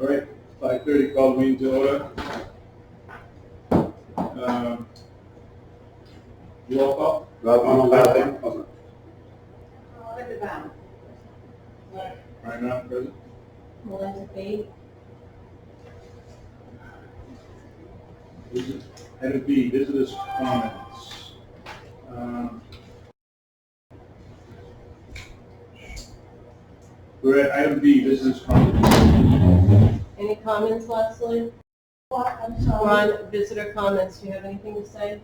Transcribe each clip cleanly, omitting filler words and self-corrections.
All right, 5:30, call the meeting to order. Roll call. Linda Brown. Right now, present. Melinda B. Item B, visitors' comments. We're at item B, visitors' comments. Any comments, Leslie? What, I'm sorry. On visitor comments, do you have anything to say?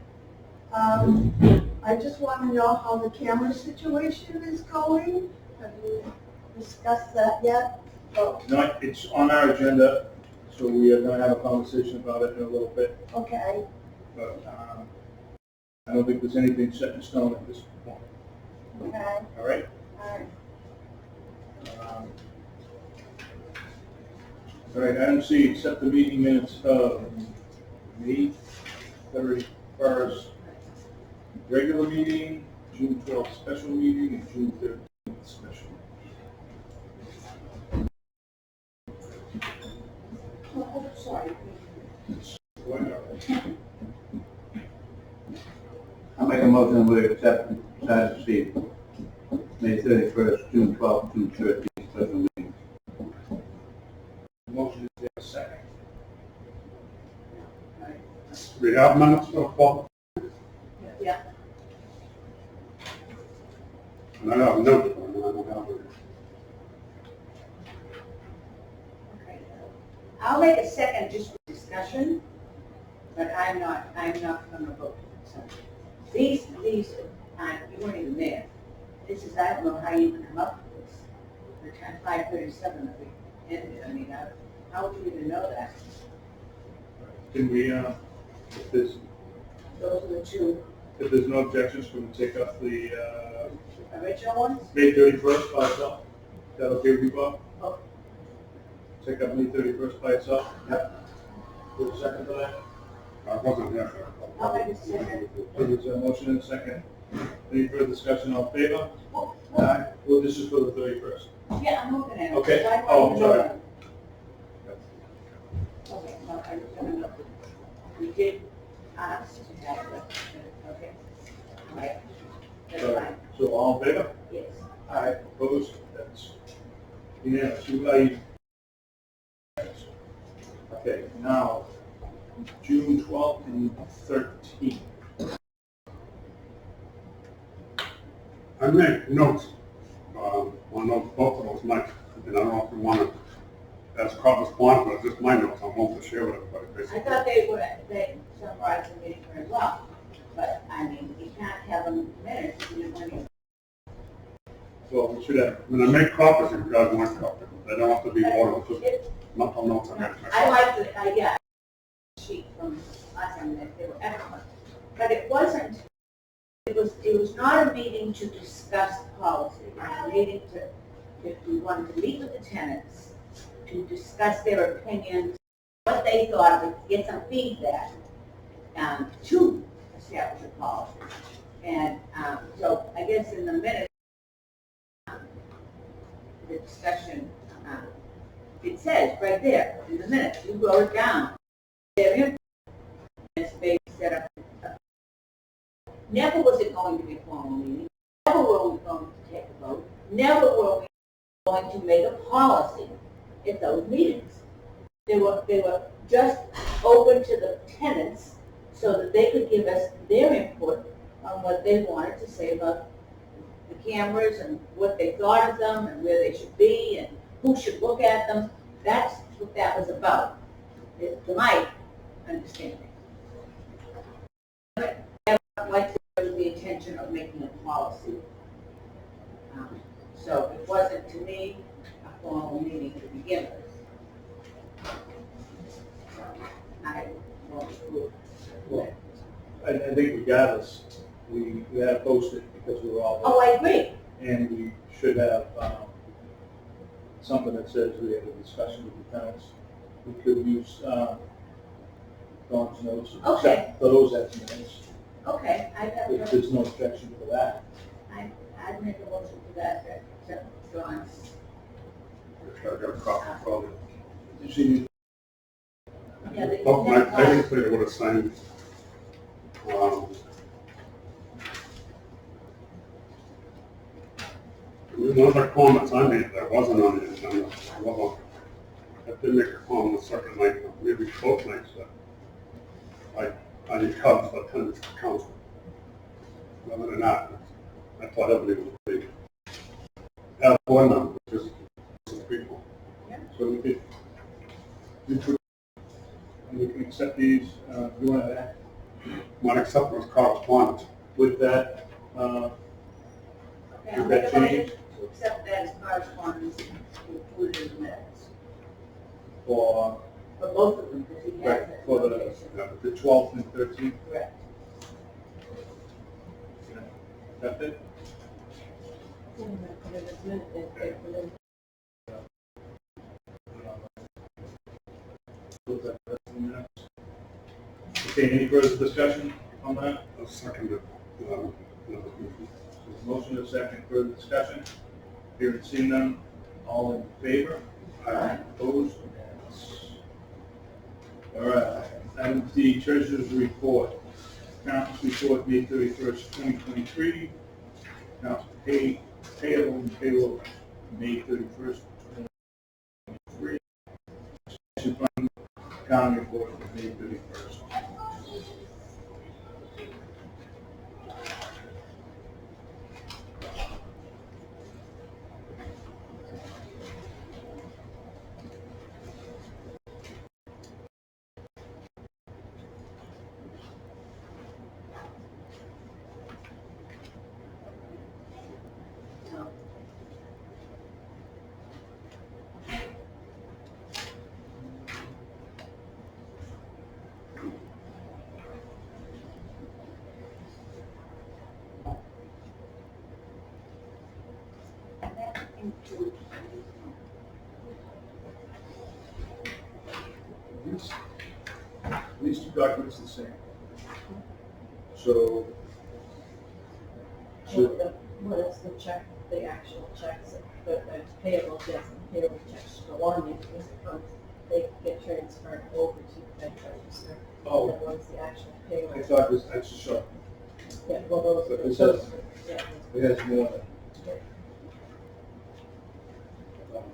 I just want to know how the camera situation is going. Have you discussed that yet? Oh, No, it's on our agenda, so we are going to have a conversation about it in a little bit. okay. But I don't think there's anything set in stone at this point. Okay. All right? All right. All right, item C, accept the meeting minutes of May 31st, regular meeting, June 12th special meeting, and June 13th special. Oh, sorry. I'll make a motion we accept the sheet, May 31st, June 12th, June 13th, special meeting. Motion is there a second. We have minutes so far, Yeah. and I have notes on it, I don't have it. Okay. I'll make a second just for discussion, but I'm not going to vote. So these, you weren't even there. This is, I don't know how you even come up with this. The time 5:37 that we ended, I mean, how would you even know that? Can we, if Those are the two there's no objections, can we take up the original ones? May 31st by itself? Is that okay with you, Bob? Oh. Take up May 31st by itself? Yep. Give a second for that? I wasn't here. I'll make a second. There's a motion and a second. Any further discussion on favor? Well, Aye. Well, this is for the 31st. yeah, I'm looking at it. Okay. I Oh, want to sorry. know them. Okay, no, I just want to know. We did ask to have it. Okay. All right. That's fine. So all in favor? Yes. Aye. Opposed? That's unanimous. You. Okay, now, June 12th and 13th. I made notes, on those, both of those nights, and I don't know if you want to ask correspondence, but it's just my notes, I'm willing to share with everybody, I basically. thought they summarized the meeting very well, but I mean, you can't have them minutes if you didn't want to. Well, we should have, I mean, I make copies if you guys want copies, they don't have to be ordered, it's just mental notes I made. I like the, yeah, sheet from last time, they were excellent, but it wasn't, it was not a meeting to discuss policy, it was a meeting if we wanted to meet with the tenants, to discuss their opinions, what they thought, to get some feedback, to establish a policy. And, so I guess in the minutes, the discussion, it says right there in the minutes, you wrote it down. It's based set up. Never was it going to be a formal meeting. Never were we going to take a vote. Never were we going to make a policy at those meetings. They were just open to the tenants so that they could give us their input on what they wanted to say about the cameras and what they thought of them and where they should be and who should look at them. That's what that was about, to my understanding. But I would like to have the intention of making a policy. So it wasn't, to me, a formal meeting to begin with. So I won't approve. well, I think regardless, we had to post it because we were all there. Oh, I agree. And we should have something that says we had a discussion with the tenants. We could use Dawn's notes. Okay. Except those as minutes. Okay, If there's no objection to that. I'd make a motion to that, except John's. I got a copy for you. see, Yeah, they- But my, basically, it would have signed, one of the comments I made that wasn't on the agenda, I did make a comment the second night, maybe both nights, that I encouraged the attendance to council. Other than that, I thought everybody was big. As a board member, just some people. so we can accept these, you want to act My acceptance correspondence. with that, Okay, I'll With make that a motion change? to accept that as correspondence included in the minutes. for For both of them, because he has Right, that for the- notation. the 12th and 13th. Correct. That's it? Put it as minute, they put it in. Okay, any further discussion on that? A second, Motion is second, further discussion. Hearing seen none, all in favor? Aye. Opposed? Unanimous. All right, item D, treasurer's report. Accounts report, May 31st, 2023. Accounts payable and payroll, May 31st, 2023. Pension fund, accounting report, May 31st. No. That includes- These two documents are the same. So, What is the check, the actual checks, the payable, yes, the payable checks go on there, because it comes, they get transferred over to the bank register. Oh. And then once the actual I payroll, thought this, that's a short. yeah, well, But those, it those, says- yeah. It has more than. Yeah.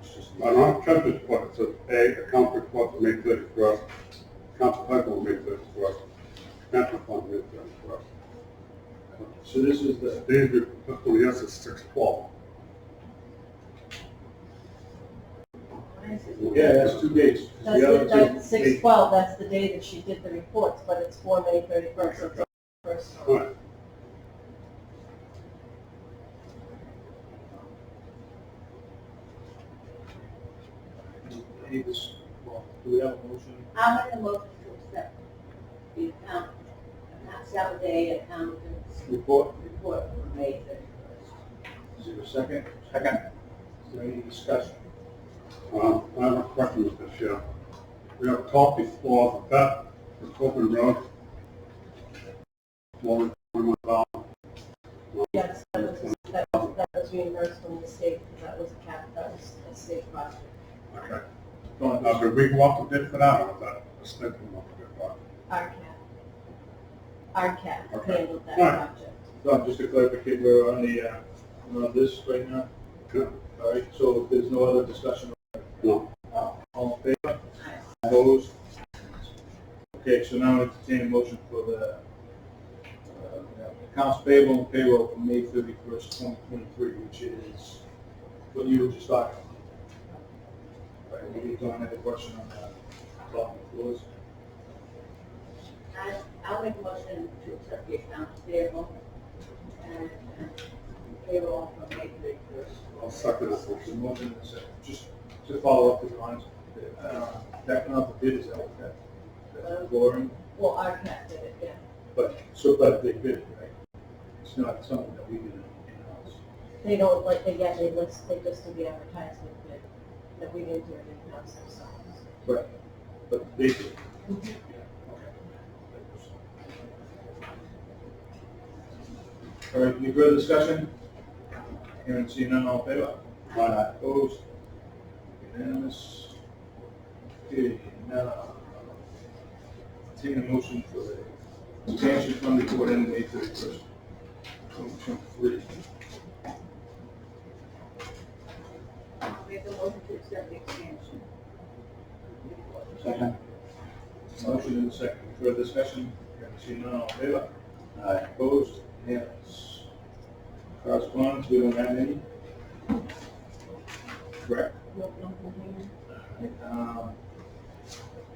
It's just- on our treasurer's report, it says A, account report for May 31st, account payable May 31st, pension fund May 31st. So this is the, These, this one, yes, is 6/12. yeah, that's 2 days. That's The other the, two that's days. 6/12, that's the day that she did the reports, but it's for May 31st, it's the first All one. right. Any dis- well, do we have a motion? I'll make a motion to accept the Saturday accountant's Report, report for May 31st. is there a second? Second. Is there any discussion? I have a question, Mr. Chair. We have talked before of that, for Copeland Road. More than $21,000. Yes, that was reimbursed from the state, because that was a cap, that was a state project. Okay. Don, Now, did we go out to bid for that, or was that a state come up to bid for it? RCAP Okay. handled that All right. project. Don, just to clarify, we're on the, we're on this right now. Good. All right, so if there's no other discussion, No. all in favor? Opposed? Okay, so now entertain a motion for the accounts payable and payroll for May 31st, 2023, which is what you were just talking about. Right, maybe Don had a question on that. Top of the floors. I'll make a motion to accept the accounts payable and payroll for May 31st. I'll second that There's a motion. motion and a second. Just to follow up with Don's, that not the bid is out, that flooring, Well, RCAP did it, yeah. but they bid it, right? It's not something that we did in-house. They don't, like, they list, they just do the advertisement bid, that we didn't do it in-house ourselves. Right, but they did. Mhm. Yeah, okay. All right, any further discussion? Hearing seen none, all in favor? Aye. Opposed? Unanimous? Okay, now, taking a motion for the expansion fund report ending May 31st, 2023. Make a motion to accept the expansion. Second. Motion and a second. Further discussion? Seeing none, all in favor? Aye. Opposed? Unanimous. Correspondence, we don't have any. Correct?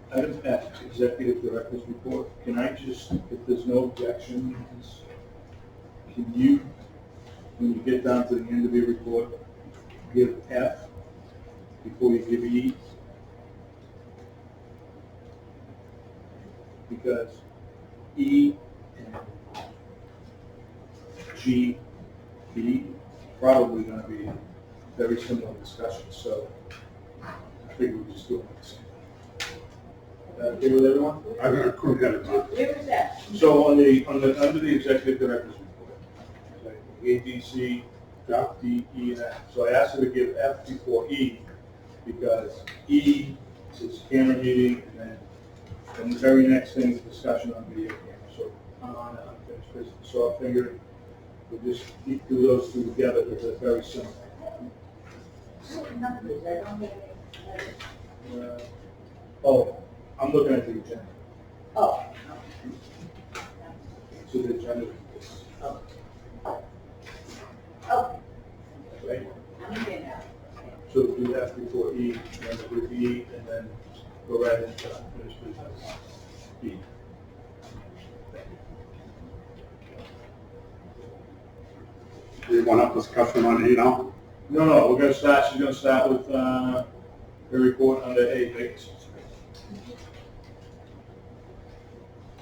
Item F, Executive Director's Report. Can I just, if there's no objections, can you, when you get down to the end of your report, give F before you give E? Because E and G, B, probably gonna be very similar discussions, so I figure we just do it the same. Okay with everyone? I couldn't get it done. Where was that? So under the executive director's report, like A, B, C, D, E, and F. So I asked her to give F before E, because E is camera meeting, and the very next thing is discussion on video camera. So I'm on unfinished business. So I figured we'll just do those two together because they're very similar. Numbers, I don't have any. Oh, I'm looking at the agenda. Oh. So the agenda is this, Okay, right? I'm in there now. So do that before E, then do E, and then go right into unfinished business. E. You want up discussion on E now? No, we're gonna start, she's gonna start with, her report under A, vacancies.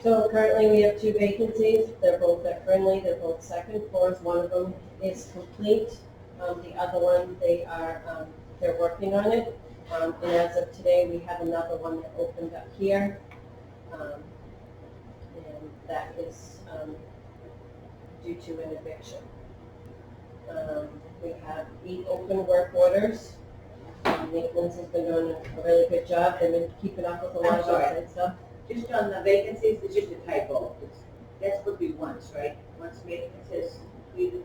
So currently we have 2 vacancies. They're both at Friendly. They're both second floors. One of them is complete. The other one, they're working on it. And as of today, we have another one that opened up here. And that is due to an eviction. We have 8 open work orders. Maintenance has been doing a really good job. They've been keeping up with a lot of outside stuff. Just on the vacancies, it's just a typo. That's supposed to be once, right? Once maintenance is completed.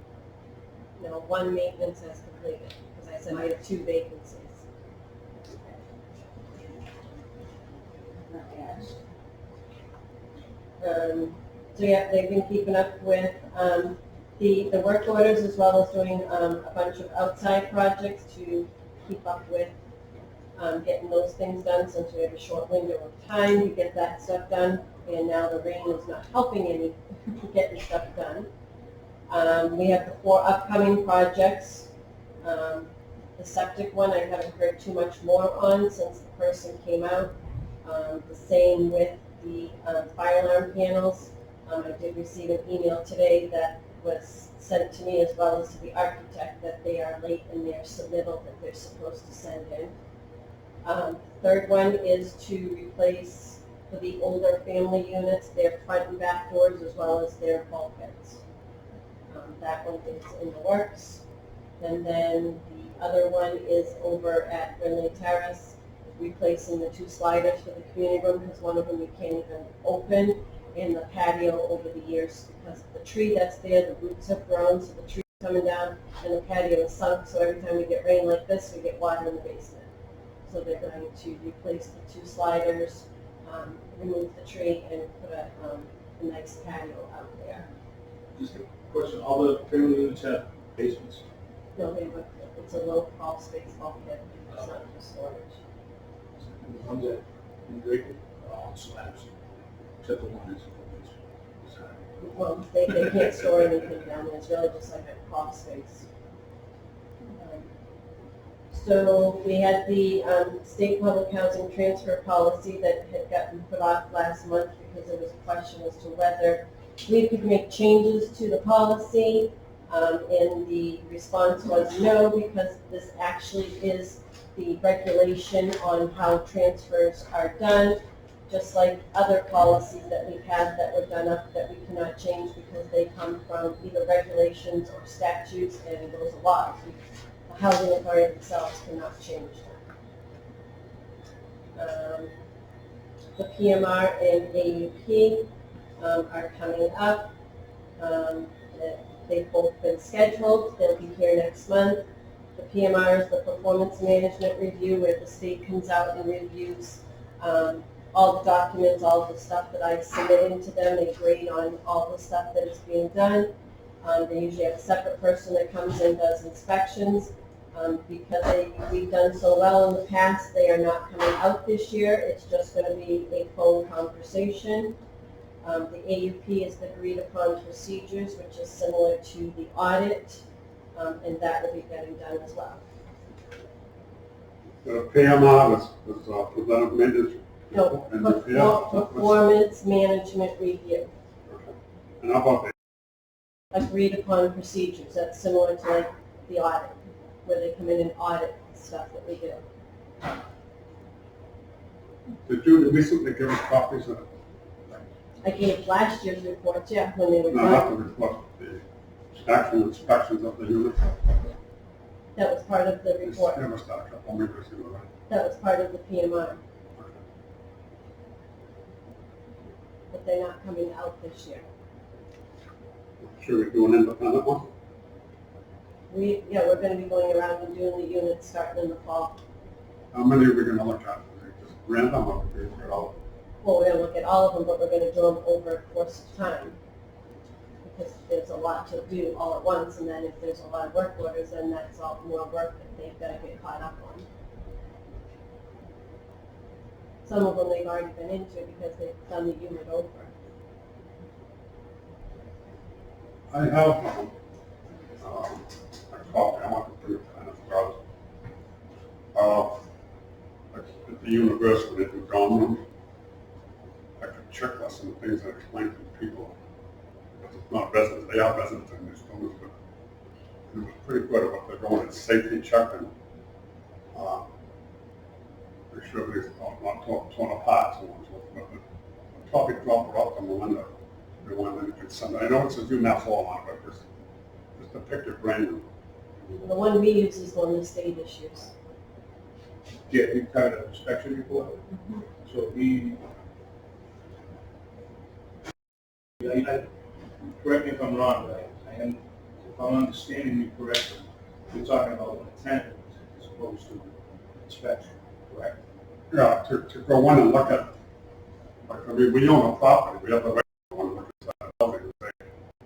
No, 1 maintenance has completed, because I said we have 2 vacancies. Not asked. So yeah, they've been keeping up with the work orders, as well as doing a bunch of outside projects to keep up with getting those things done, since we have a short window of time to get that stuff done, and now the rain is not helping any getting stuff done. We have the 4 upcoming projects. The septic one, I haven't heard too much more on since the person came out. The same with the fire alarm panels. I did receive an email today that was sent to me, as well as to the architect, that they are late in their submittal that they're supposed to send in. Third one is to replace, for the older family units, their front and back doors, as well as their bulkheads. That one is in the works. And then the other one is over at Renly Terrace, replacing the 2 sliders for the community room, because one of them we can't even open, and the patio over the years, because of the tree that's there, the roots have grown, so the tree's coming down, and the patio is sunk, so every time we get rain like this, we get water in the basement. So they're going to replace the 2 sliders, remove the tree, and put a nice patio out there. Just a question, all the family units have basements? No, it's a low crawl space bulkhead, it's not for storage. One's at, in Drake, all slabs, except the one that's. Well, they can't store anything down there, it's really just like a crawl space. So we had the state public housing transfer policy that had gotten put off last month, because there was a question as to whether we could make changes to the policy. And the response was no, because this actually is the regulation on how transfers are done, just like other policies that we have that were done up that we cannot change, because they come from either regulations or statutes, and those are laws. The housing authority themselves cannot change them. The PMR and AUP are coming up. Um, They've both been scheduled. They'll be here next month. The PMR is the Performance Management Review, where the state comes out and reviews all the documents, all the stuff that I submitted to them. They grade on all the stuff that is being done. They usually have a separate person that comes and does inspections. Because we've done so well in the past, they are not coming out this year. It's just going to be a phone conversation. The AUP is the agreed upon procedures, which is similar to the audit, and that will be getting done as well. The PMR was preventive maintenance. No, And the PMR performance management review, And how about agreed upon procedures. That's similar to like the audit, where they come in and audit stuff that we do. did you recently give us copies of, I gave last year's reports, yeah, when they were no, not done. the report, the actual inspections of the unit? That was part of the report. It was that a couple of years ago, right? That was part of the PMR, but they're not coming out this year. Should we do an independent one? We're gonna be going around and doing the units starting in the fall. How many are we gonna look at? Just random, or we look at all? Well, we're gonna look at all of them, but we're gonna do them over a course of time. Because there's a lot to do all at once, and then if there's a lot of work orders, then that's all more work that they've gotta get caught up on. Some of them they've already been into because they've done the unit over. I have, a copy, I want to put it kind of browser. At the university, they do dorm rooms. Like a checklist and things that explain to people. Because it's not residents, they are residents in these rooms, but it was pretty good at what they're going and safety checking. Make sure everything's not torn apart, so on and so forth. But probably drop it off on the window. If you want to do something. I know it says do not fall on it, but just to pick your brain. The one we use is one the state issues. Yeah, we kind of inspection report. So correct me if I'm wrong, but if I'm understanding you correctly, you're talking about an attendant as opposed to inspection, correct? Yeah, to go in and look at, like, I mean, we own a property, we have the right to go and look at that building and say,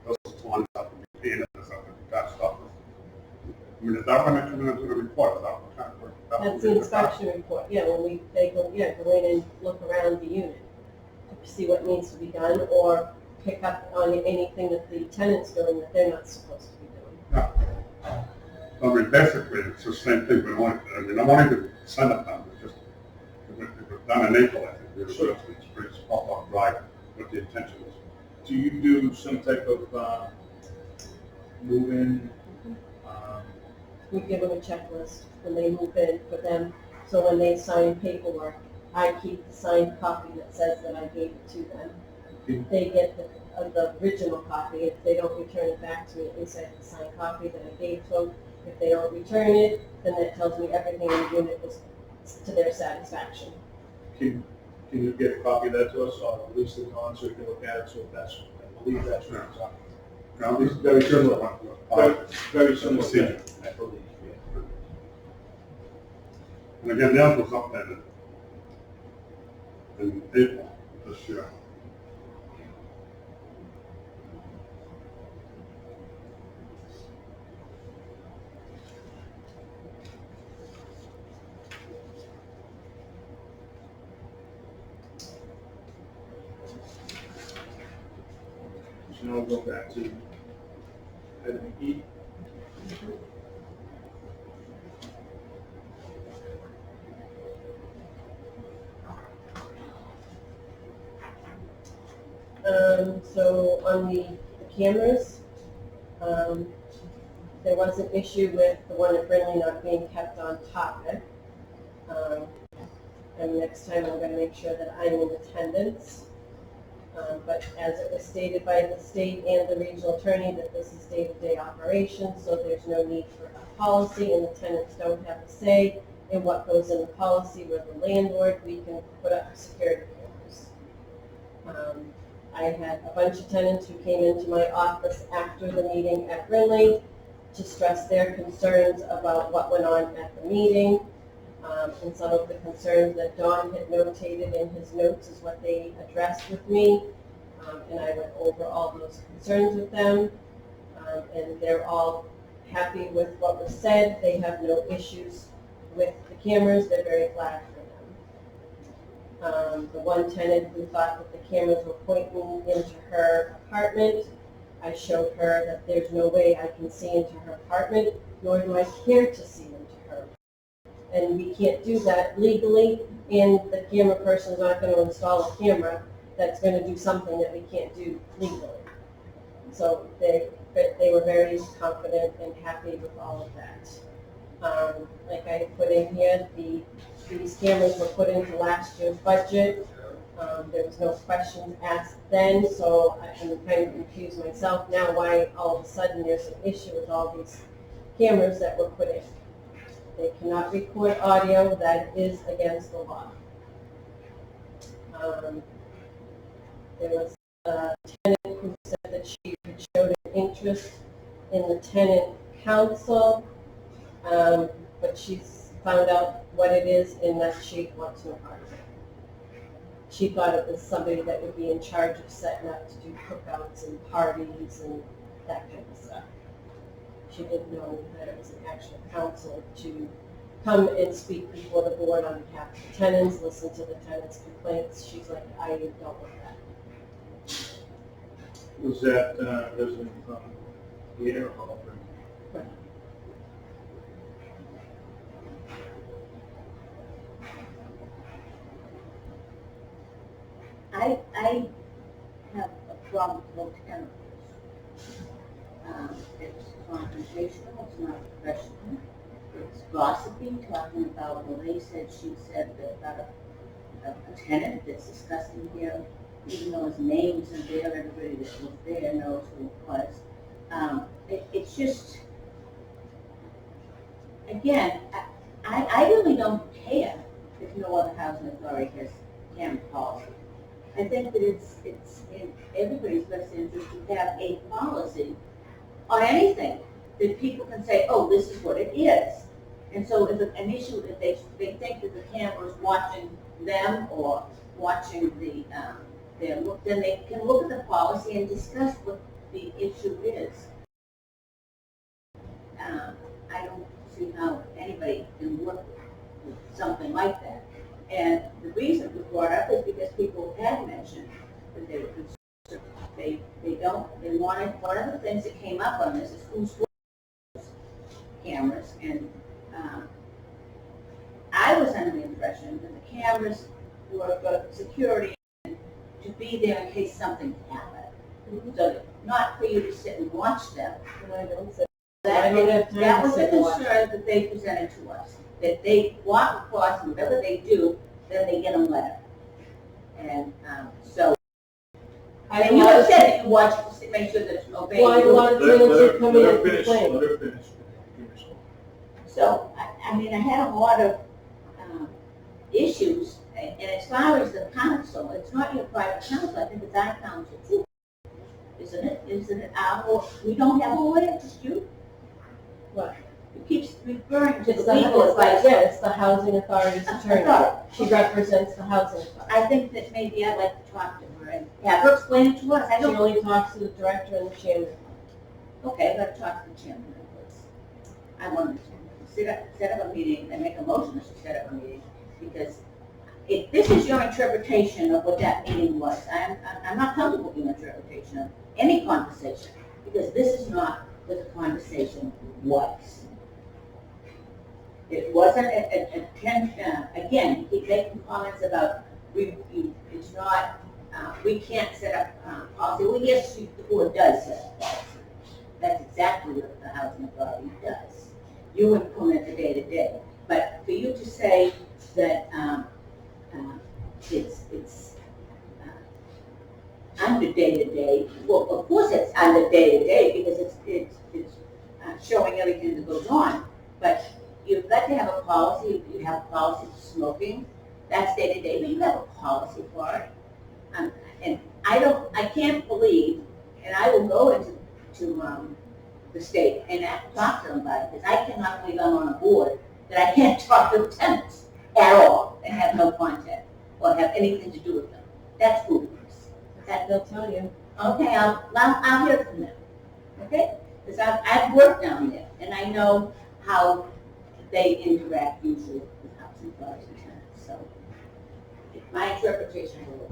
those lines have to be painted, this have to be patched up. I mean, is that when they come in and do the report, is that what kind of work? That's the inspection report, yeah, when they go in and look around the unit to see what needs to be done, or pick up on anything that the tenant's doing that they're not supposed to be doing. Yeah. I mean, basically, it's the same thing, but I mean, I wanted to send it down, but just, it was done in April, I think, it was, it's pretty spot on dry, what the intention is. Do you do some type of move-in? We give them a checklist when they move in for them, so when they sign paperwork, I keep the signed copy that says that I gave it to them. They get the original copy. If they don't return it back to me, at least I have the signed copy that I gave to them. If they don't return it, then that tells me everything in the unit was to their satisfaction. Can you get a copy of that to us, or at least the con, so we can look at it, so if that's, I believe that's what it's on. Now, these are very similar ones. Very similar, Procedure. I believe, yeah. And again, theirs was updated in April this year. So now we'll go back to item E. So on the cameras, there was an issue with the one at Brindley not being kept on topic. And next time I'm going to make sure that I'm in attendance. But as it was stated by the state and the regional attorney that this is day-to-day operations, so there's no need for a policy and the tenants don't have a say and what goes in the policy. We're the landlord, we can put up security cameras. I had a bunch of tenants who came into my office after the meeting at Brinley to stress their concerns about what went on at the meeting. And some of the concerns that Don had notated in his notes is what they addressed with me. And I went over all those concerns with them. And they're all happy with what was said. They have no issues with the cameras. They're very glad for them. The one tenant who thought that the cameras were pointing into her apartment, I showed her that there's no way I can see into her apartment, nor do I care to see into her. And we can't do that legally, and the camera person is not going to install a camera that's going to do something that we can't do legally. So they were very confident and happy with all of that. Like I put in here, these cameras were put into last year's budget. There was no questions asked then, so I'm kind of confused myself now why all of a sudden there's an issue with all these cameras that were put in. They cannot record audio, that is against the law. There was a tenant who said that she had showed an interest in the tenant council, but she's found out what it is and that she wants no part of it. She thought it was somebody that would be in charge of setting up to do cookouts and parties and that kind of stuff. She didn't know that it was an actual council to come and speak before the board on behalf of the tenants, listen to the tenants' complaints. She's like, I don't want that. Was that resident from here or Auburn? Right. I have a problem with tenants. It's confrontational, it's not professional. It's gossipy, talking about, well, they said, she said that about a tenant that's discussing here, even though his name isn't there, everybody that was there knows who it was. It's just, again, I really don't care if no other housing authority has camera policy. I think that it's in everybody's best interest to have a policy on anything that people can say, oh, this is what it is. And so if an issue, if they think that the camera is watching them or watching their look, then they can look at the policy and discuss what the issue is. I don't see how anybody can work with something like that. And the reason it was brought up is because people had mentioned that they were concerned. They wanted, one of the things that came up on this is who's cameras, and I was under the impression that the cameras were for security and to be there in case something happened. So not for you to sit and watch them. And I don't say That was the to watch. concern that they presented to us, that they walk across, and whatever they do, then they get a letter. And so, and you have said that you watch to make sure that it's obeyed. Well, I had a lot of tenants who come in Let and her finish, complain. let her finish. So, I mean, I had a lot of issues, and as far as the council, it's not your private council, I think it's our council too. Isn't it? Isn't it our, we don't have a lawyer, just you? What? You keep referring to It's the the, legal advice. it's the housing authority's attorney. She represents the housing authority. I think that maybe I'd like to talk to her and have her explain it to us. I She don't, only talks to the director and the chairman. okay, I'd like to talk to the chairman, please. I want to set up a meeting and make a motion to set up a meeting, because if this is your interpretation of what that meeting was, I'm not comfortable with your interpretation of any conversation, because this is not what the conversation was. It wasn't again, you keep making comments about, it's not, we can't set up policy. Well, yes, the board does set up policy. That's exactly what the housing authority does. You implement the day-to-day. But for you to say that it's under day-to-day, well, of course it's under day-to-day, because it's showing everything that goes on. But you've got to have a policy, you have day to day, but you have a policy for it. And I can't believe, and I will go into the state and talk to them about it, because I cannot believe I'm on a board that I can't talk to the tenants at all and have no contact or have anything to do with them. That's foolishness. That they'll tell you. Okay, I'll hear from them, okay? Because I've worked down there, and I know how they interact usually with housing authorities and tenants, so my interpretation of it.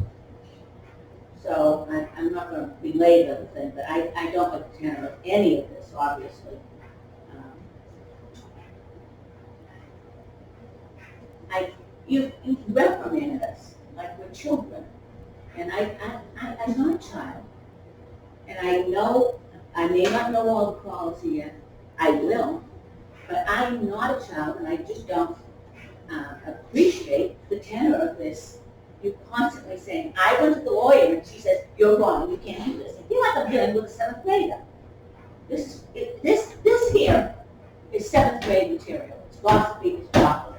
So I'm not gonna belabor the thing, but I don't like the tenor of any of this, obviously. You've reprimanded us like we're children, and I'm not a child. And I know, I may not know all the policy yet, I will, but I'm not a child, and I just don't appreciate the tenor of this. You're constantly saying, I went to the lawyer, and she says, you're wrong, you can't do this. I feel like I'm dealing with a seventh grader. This here is seventh grade material. It's gossipy, it's chocolate.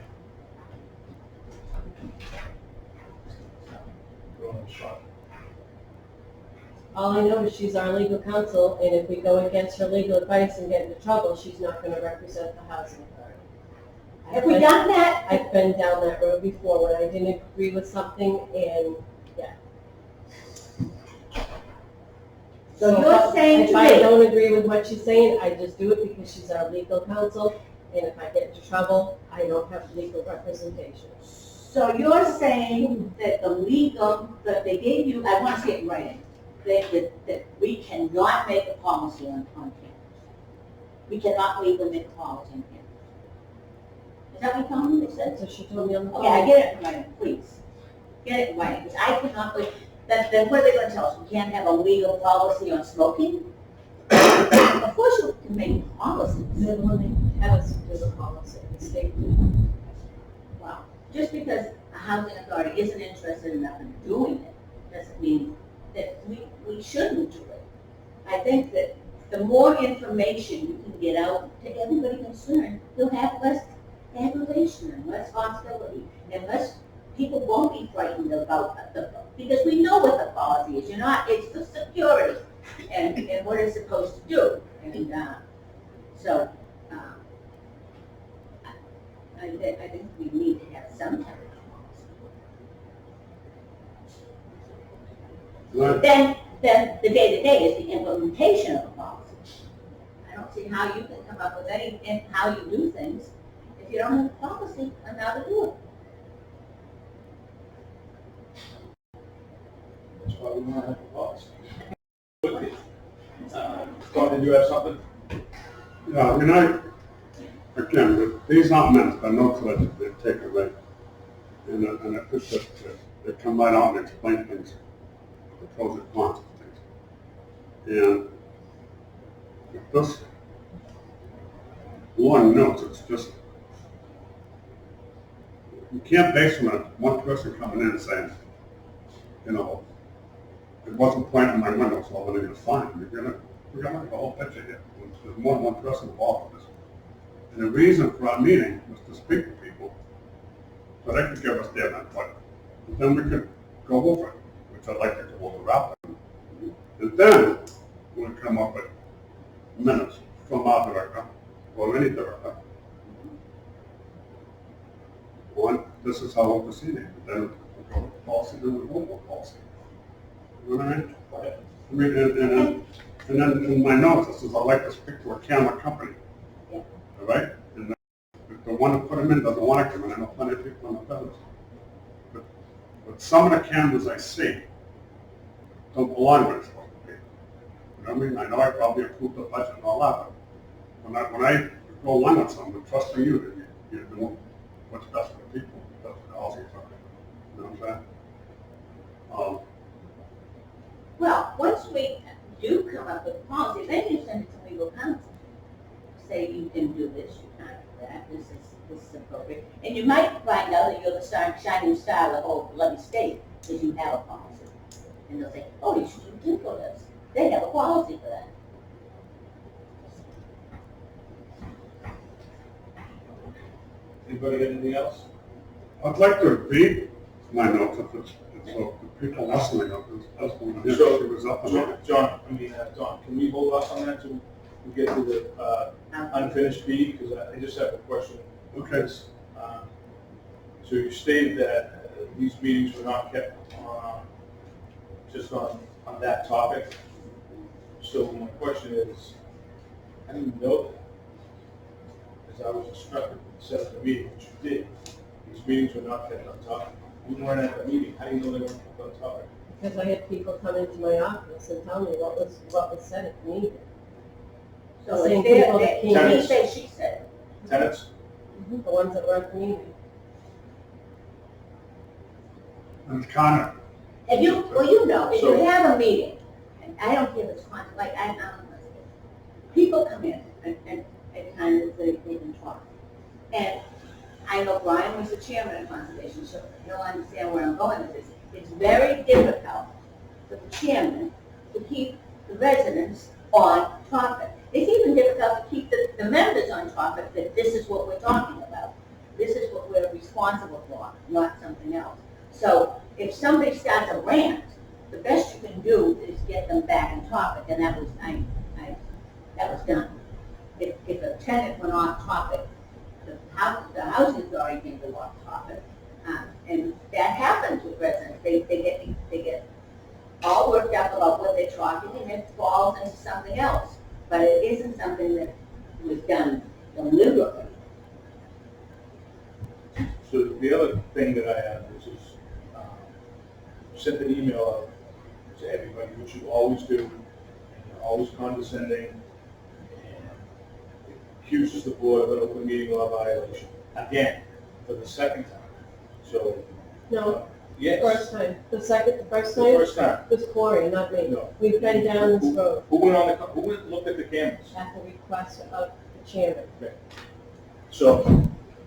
All I know is she's our legal counsel, and if we go against her legal advice and get into trouble, she's not gonna represent the housing authority. Have we done that? I've been down that road before when I didn't agree with something, and, yeah. So you're saying If to I me, don't agree with what she's saying, I just do it because she's our legal counsel, and if I get into trouble, I don't have legal representation. so you're saying that that they gave you, I want to see it in writing, that we cannot make a policy on campus. We cannot legally make a policy on campus. Is that what you told me? They said? So she told me on the phone. Okay, I get it in writing, please. Get it in writing, because I cannot, then what are they going to tell us? We can't have a legal policy on smoking? Of course you can make policies. They're the one that had us do the policy, the state did. Wow. Just because a housing authority isn't interested enough in doing it, doesn't mean that we shouldn't do it. I think that the more information you can get out to everybody concerned, you'll have less aggravation and less hostility, and less people won't be frightened about because we know what the policy is. It's the security and what it's supposed to do. And so I think we need to have some type of policy. Right. Then the day-to-day is the implementation of the policy. I don't see how you can come up with how you do things if you don't have a policy on how to do it. That's why we want to have a policy. Scott, did you have something? Yeah, I mean, again, these aren't meant, I know that they take away. And I think that they come right out and explain things, the pros and cons of things. And if this one notes, it's just, you can't base on one person coming in and saying, it wasn't pointing in my window, so everything is fine. We're gonna have the whole picture here. There's more than one person involved with this. And the reason for our meeting was to speak to people, so they could give us their input. And then we could go over it, which I'd like to go over after. And then we'll come up with minutes from our director, or any director. One, this is how we're proceeding. Then we'll go with policy, then we'll go with policy. You know what I mean? I mean, and then in my notes, it says I'd like to speak to a camera company. Yeah. All right? And if the one that put them in doesn't want to come in, I know plenty of people in the business. But some of the cameras I see don't belong where it's supposed to be. You know what I mean? I know I probably approved the budget and all that, but when I go along with something, I'm trusting you that you're doing what's best for the people, that's for the housing authority. You know what I'm saying? Well, once we do come up with a policy, then you send it to legal counsel. Say you can do this, you can't do that, this is appropriate. And you might find out that you're the shining star of the whole bloody state, because you have a policy. And they'll say, oh, you should do this. They have a policy for that. Anybody got anything else? I'd like to read my notes, if it's, so the people listening, that's one of the So- issues was up and running. John, Don, can we hold off on that till we get to the unfinished B? Because I just have a question. Okay. So you stated that these meetings were not kept just on that topic. So my question is, I didn't know that. Because I was instructed to set up the meeting, which you did. These meetings were not kept on topic. You weren't at the meeting, how do you know they weren't kept on topic? Because I had people come into my office and tell me what was said at the meeting. So Same if they're, people that came in. he said, she said. Tenants? The ones that were at the meeting. And it's kind of, If you, well, you know, if So- you have a meeting, and I don't give a ton, like, people come in and at times they can talk. And I know Brian was the chairman of Conservation, so he'll understand where I'm going with this. It's very difficult for the chairman to keep the residents on topic. It's even difficult to keep the members on topic, that this is what we're talking about. This is what we're responsible for, not something else. So if somebody starts a rant, the best you can do is get them back on topic, and that was, that was done. If a tenant went off topic, the housing authority can go off topic, and that happens with residents. They get all worked up about what they're talking, and it falls into something else. But it isn't something that was done deliberately. So the other thing that I have is sent an email out to everybody, which you always do, and you're always condescending, and accuses the board of an open meeting law violation, again, for the second time. So, No, yes, first time. The first the time first time. was Corey, not me. No. We've been down this road Who went and looked at the cameras? at the request of the chairman. So,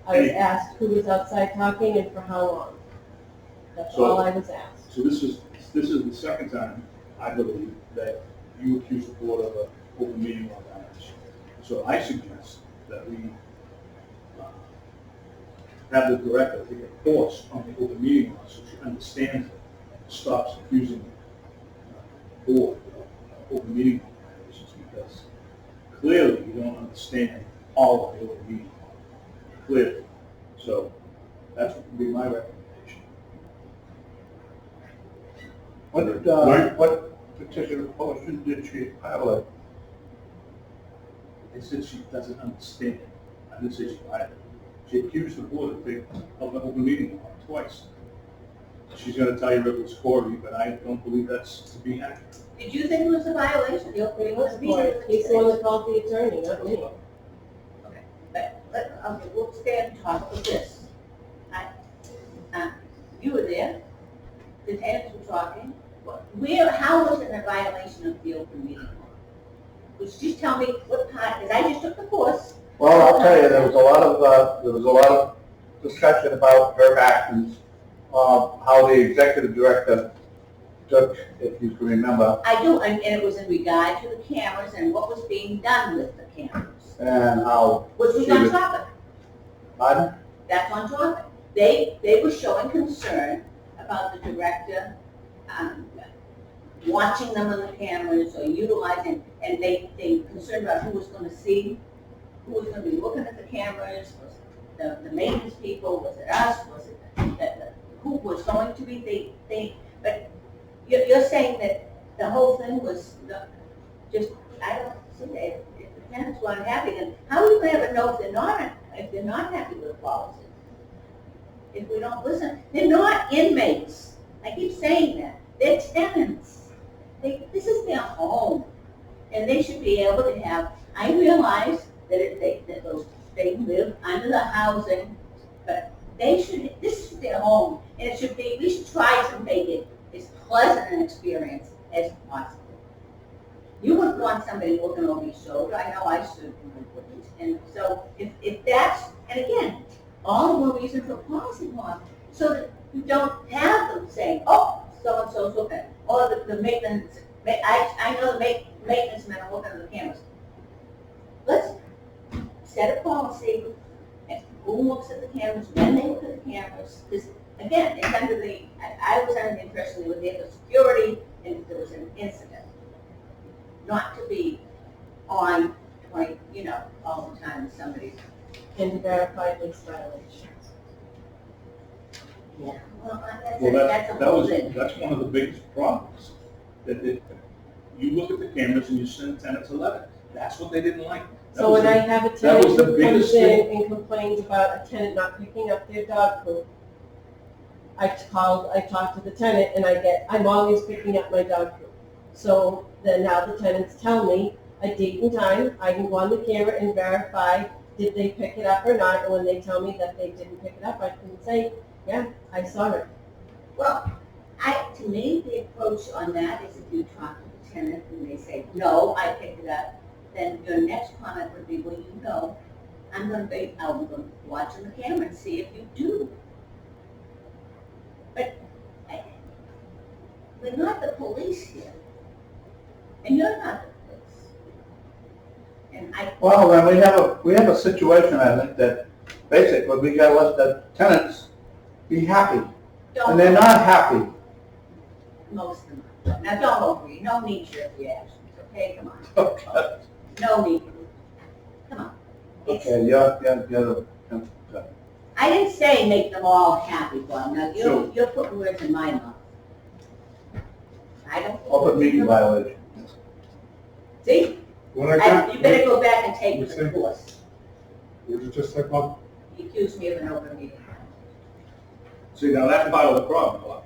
I was asked who was outside talking and for how long. That's So- all I was asked. so this is the second time, I believe, that you accuse the board of an open meeting law violation. So I suggest that we have the director take a course on the open meeting law so she understands it and stops accusing the board of open meeting law violations, because clearly you don't understand all of the open meeting law. Clearly. So that's what would be my recommendation. What particular portion did she highlight? They said she doesn't understand. I didn't say she lied. She accused the board of an open meeting law twice. She's gonna tell you it was Corey, but I don't believe that's to be accurate. Did you think it was a violation? It was Corey. He's the one that called the attorney, not me. Okay, we'll stay on top of this. You were there, the tenants were talking. How was it a violation of the open meeting law? Would you just tell me what part, because I just took the course. Well, I'll tell you, there was a lot of discussion about her actions, how the executive director took, if you can remember, I do, and it was in regard to the cameras and what was being done with the cameras, and how, which was She on was- topic. pardon? That's on topic. They were showing concern about the director, watching them on the cameras or utilizing, and they concerned about who was gonna see, who was gonna be looking at the cameras, was it the maintenance people, was it us, was it, who was going to be, but you're saying that the whole thing was just, I don't see that, if the tenants were unhappy, then how are we gonna ever know if they're not happy with the policy? If we don't listen, they're not inmates. I keep saying that. They're tenants. This is their home. And they should be able to have, I realize that they live under the housing, but this is their home. And we should try to make it as pleasant an experience as possible. You wouldn't want somebody looking over your shoulder. I know I certainly wouldn't. And so if that's, and again, all the more reason for a policy law, so that you don't have them saying, oh, so-and-so's looking, or the maintenance, I know the maintenance men are looking at the cameras. Let's set a policy, and who looks at the cameras, when they look at the cameras, because again, it's under the, I was under the impression they were there for security and if there was an incident. Not to be on point, you know, all the time with somebody. And verify lease violations. Yeah. Well, Well, that's a whole thing. that's one of the biggest problems. You look at the cameras and you send tenants a letter. That's what they didn't like. That So was when I the- have a that tenant was the who biggest comes in thing. and complains about a tenant not picking up their dog poop, I talk to the tenant and I'm always picking up my dog poop. So then now the tenants tell me a date and time, I can go on the camera and verify did they pick it up or not, and when they tell me that they didn't pick it up, I can say, yeah, I saw it. Well, to me, the approach on that is if you talk to the tenant and they say, no, I picked it up, then your next comment would be, well, you know, I'm gonna be out of them watching the camera and see if you do. But we're not the police here. And you're not the police. And Well, then we have a situation, I think, that basically we gotta let the tenants be happy, and they're don't, not happy. most of them. Now, don't agree, no knee-jerk reactions, okay, come on. Okay, No need. Come on. It's- okay, yeah. I didn't say make them all happy, Bob. Now, So- you're putting words in my mouth. I don't. Open meeting violation. See, What I got, you better go back and take You the see? course. what did you just say, Bob? You accused me of an open meeting. See, now that's part of the problem, Bob.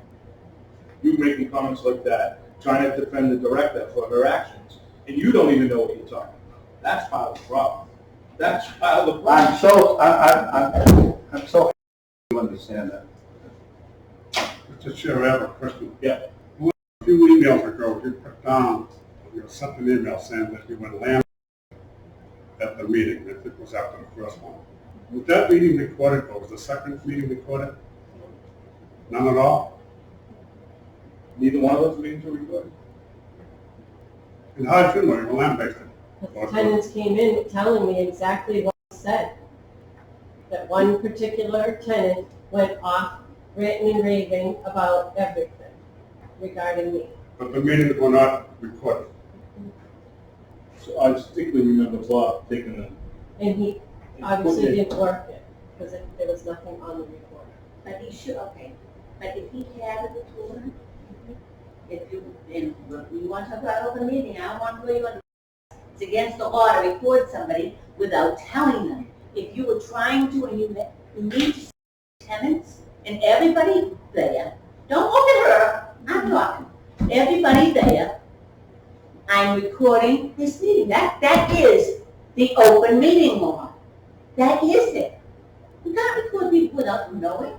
You making comments like that, trying to defend the director for her actions, and you don't even know what you're talking about. That's part of the problem. That's part of the problem. I'm so happy you understand that. Mr. Chair, I have a question. Yeah. A few emails ago, you put down, you sent an email saying that you would land at the meeting, if it was after the first one. Was that meeting recorded, or was the second meeting recorded? None at all? Neither one of those meetings were recorded. And how did you know you were land-based? The tenants came in telling me exactly what was said. That one particular tenant went off ranting and raving about everything regarding me. But the meetings were not recorded. So I distinctly remember Bob taking them. And he obviously didn't work it, because there was nothing on the recorder. But he should, okay. But if he had a recorder, if you, and you want to talk about open meeting, I want to go you on. It's against the law to record somebody without telling them. If you were trying to, and you need to see tenants and everybody there, don't look at her, I'm talking. Everybody there, I'm recording this meeting. That is the open meeting law. That is it. You can't record people without them knowing.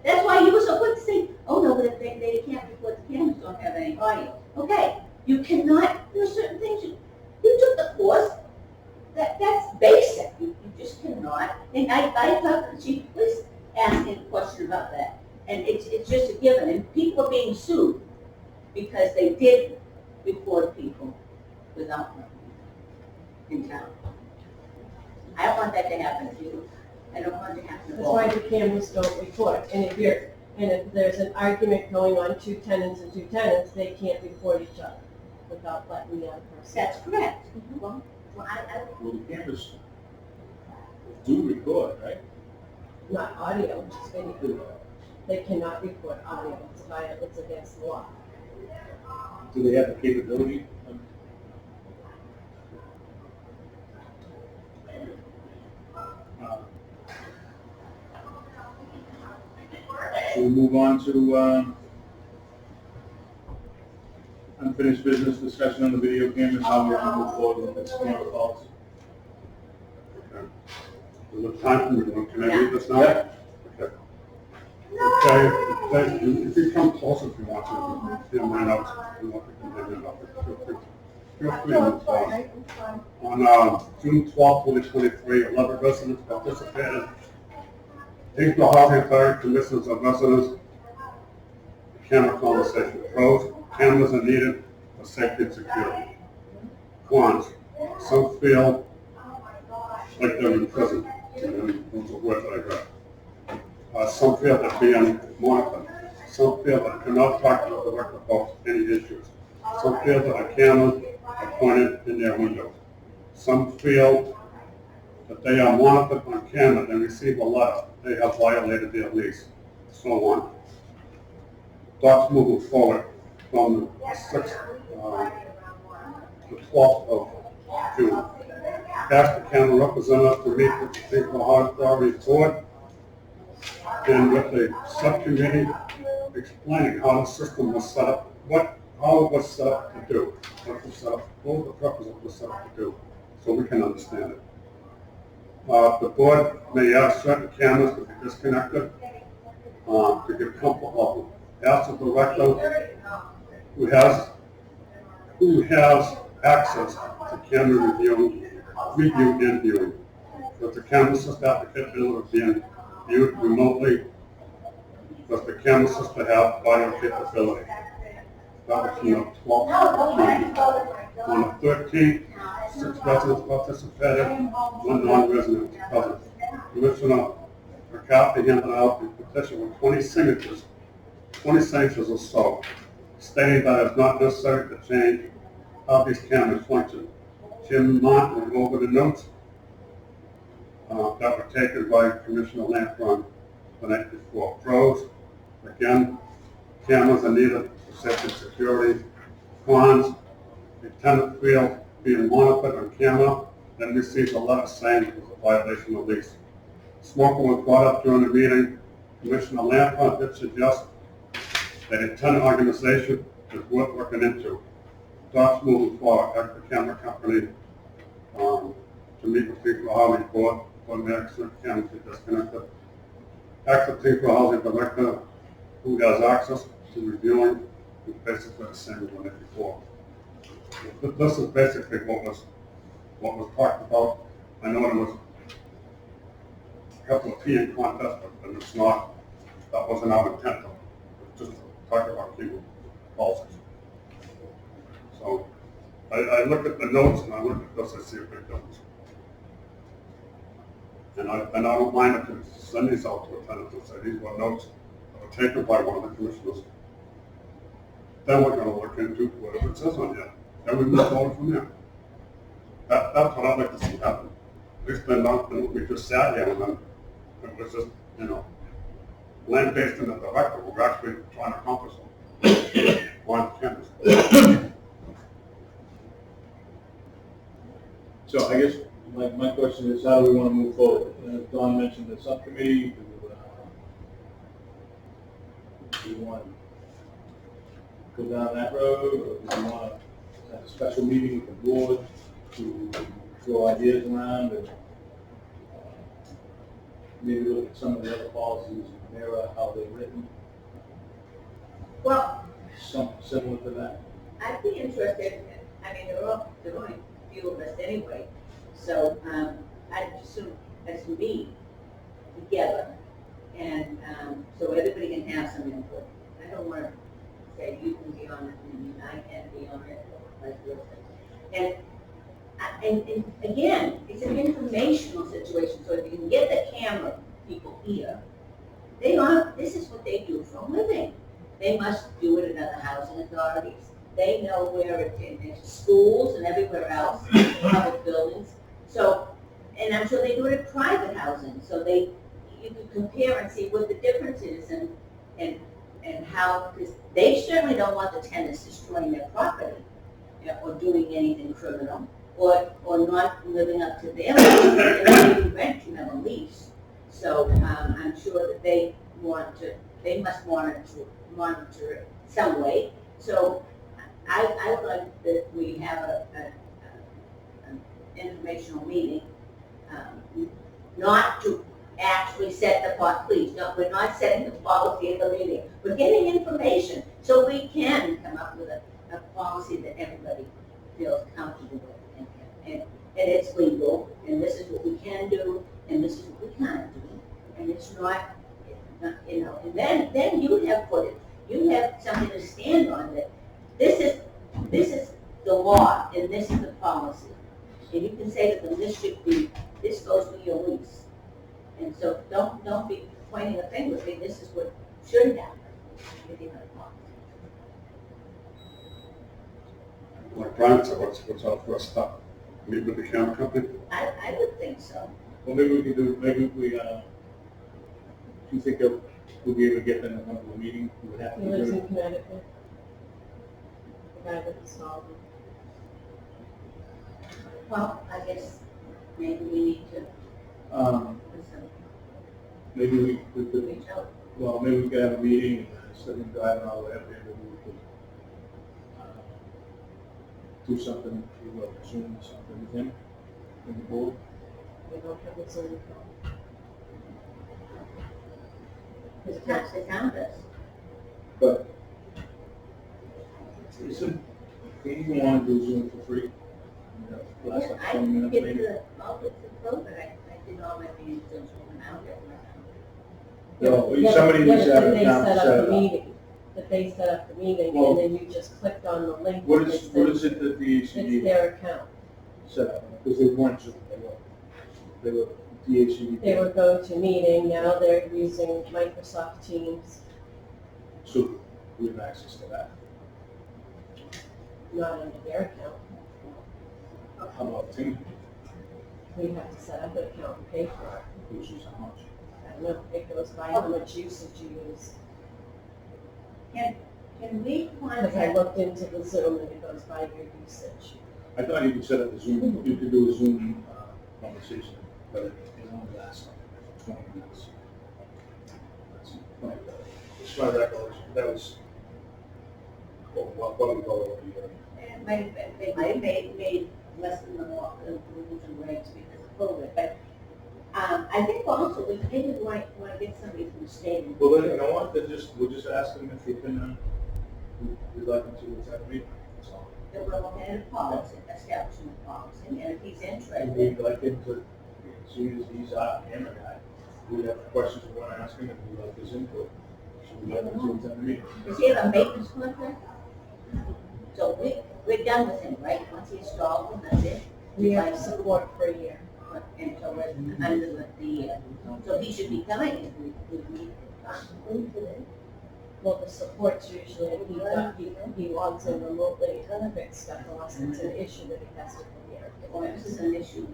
That's why you were so quick to say, oh no, but if they can't record, the cameras don't have any audio. Okay, you cannot, there are certain things, you took the course, that's basic, you just cannot. And I talked to the chief of police asking a question about that, and it's just a given, and people are being sued because they did record people without them in town. I don't want that to happen to you. I don't want it to happen to That's all. why the cameras don't record. And if there's an argument going on, two tenants, they can't record each other without letting the other person. That's correct. Well, I Well, the cameras do record, right? Not audio, just video. They cannot record audio. It's against the law. Do they have the capability? So we'll move on to unfinished business discussion on the video cameras, how we're going to move forward with this camera policy. Is it time for me? Can I read this now? Yeah. Okay, if you come closer if you want to, you mind out, you want to continue it up. Feel free No, to it's fine, it's fine. On June 12, 2023, 11 residents participated. Tyngsborough Housing Authority Commissioners of Residents. Camera conversation. Pros, cameras are needed for safety and security. Cons, some feel like they're in prison. And those are words I Some feel they're being monitored. Some feel that cannot talk to the director about any issues. Some feel that a camera are pointed in their window. Some feel that they are monitored on camera and receive a letter. They have violated their lease, so on. Thoughts moving forward from the 6th, the 12th of June. Ask the county representative to meet with the Tyngsborough Authority Board and with the subcommittee explaining how the system was set up, how it was set up to do, what the purpose of it was set up to do, so we can understand it. The board may ask certain cameras to be disconnected to give comfort level. Ask the director who has access to camera review and viewing. Does the camera system have the capability of being viewed remotely? Does the camera system have audio capability? That was from the 12th. On the 13th, 6 residents participated, 1 non-resident was present. Commissioner McCarthy handed out the petition with 20 signatures or so, stating that it's not necessary to change how these cameras function. Jim Mont went over the notes that were taken by Commissioner Lampron the night before. Pros, again, cameras are needed for safety and security. Cons, a tenant field being monitored on camera, then receives a letter saying it was a violation of lease. Smoking was brought up during the meeting. Commissioner Lampron did suggest that a tenant organization is worth looking into. Thoughts moving forward, ask the camera company to meet with people housing board for the next cameras be disconnected. Ask the Tyngsborough housing director who has access to reviewing is basically the same as one before. This is basically what was talked about. I know there was a couple of peeing contests, but it's not. That wasn't our intent. It was just to talk about keeping policies. So I look at the notes and I look at this. I see a big difference. And I don't mind if you send these out to a tenant and say these were notes that were taken by one of the commissioners. Then we're going to look into whatever it says on here. Then we move forward from there. That's what I'd like to see happen. At least then not, we just sat here and then it was just, land-based in the director. We're actually trying to accomplish something on campus. So I guess my question is, how do we want to move forward? Don mentioned the subcommittee. Do we want to go down that road, or do we want to have a special meeting with the board to throw ideas around and maybe look at some of the other policies and mirror how they're written? Well, Something similar to that. I'd be interested, there are only a few of us anyway, so I'd assume as we together, and so everybody can have some input. I don't want to say you can be on it and I can't be on it, or vice versa. And again, it's an informational situation, so if you can get the camera people here, this is what they do for a living. They must do it in other housing authorities. They know where it's in schools and everywhere else, public buildings. So, and I'm sure they do it in private housing. So you can compare and see what the difference is and how, because they certainly don't want the tenants destroying their property, or doing anything criminal, or not living up to their lease. If you rent, you have a lease. So I'm sure that they must monitor it some way. So I would like that we have an informational meeting, not to actually set the policy. Please, no, we're not setting the policy at the meeting. We're getting information so we can come up with a policy that everybody feels comfortable with, and it's legal, and this is what we can do, and this is what we can't do, and it's not, and then you have put it. You have something to stand on that. This is the law, and this is the policy. And you can say to them, this goes with your lease. And so don't be pointing a finger, saying this is what should happen. If you have a policy. Like Brian said, what's our first step? Meet with the camera company? I would think so. Well, maybe we could do, maybe we, do you think that we'll be able to get them to come to the meeting? We would have He to lives do in it. Connecticut. The guy that installed them. Well, I guess maybe we need to Maybe we could, reach out. well, maybe we could have a meeting, and instead of driving all the way up there, maybe we could do something, Zoom something with him, in the board. They don't have a Zoom call. The town does. But isn't, don't you want to do Zoom for free? You know, last like I 20 minutes get maybe? all the program, I did all my meetings on Zoom out there. No, Yeah, somebody but- needs to yeah, have but an they account to set set up it the up. meeting. That they set up the meeting, Well- and then you just clicked on the link. What and is it it that the It's DHCD their account. set up? Because they weren't Zoom, they were DHCD. They would go to meeting, now they're using Microsoft Teams, So we have access to that. not under their account. How about Teams? We have to set up an account and pay for it. Who's using how much? I don't know, it goes by how much usage you use. Can we Because I contact, looked into the Zoom and it goes by your usage. I thought you could set up a Zoom, you could do a Zoom conversation, but it only lasts like 20 minutes. It's my recollection, that was, what we go over here. they might have made less than the law, the rules and regs because of COVID, but I think also we maybe want to get somebody from the state. Well, then, you know what, we'll just ask them if they can, we'd like them to attend the meeting, that's all. That we're looking at a policy, establishing a policy, and if he's And interested, we'd like him to, as soon as he's our camera guy, we have questions we want to ask him, and we'd like his input. So we'd like him to attend the meeting. does he have a maintenance contract? So we're done with him, right? Once he installs them, that's it? We have support for a year. Until we're under the, so he should be coming if we need to. Well, the support's usually, he logs in remotely and fix stuff unless it's an issue that he has to come here. Well, this is an issue.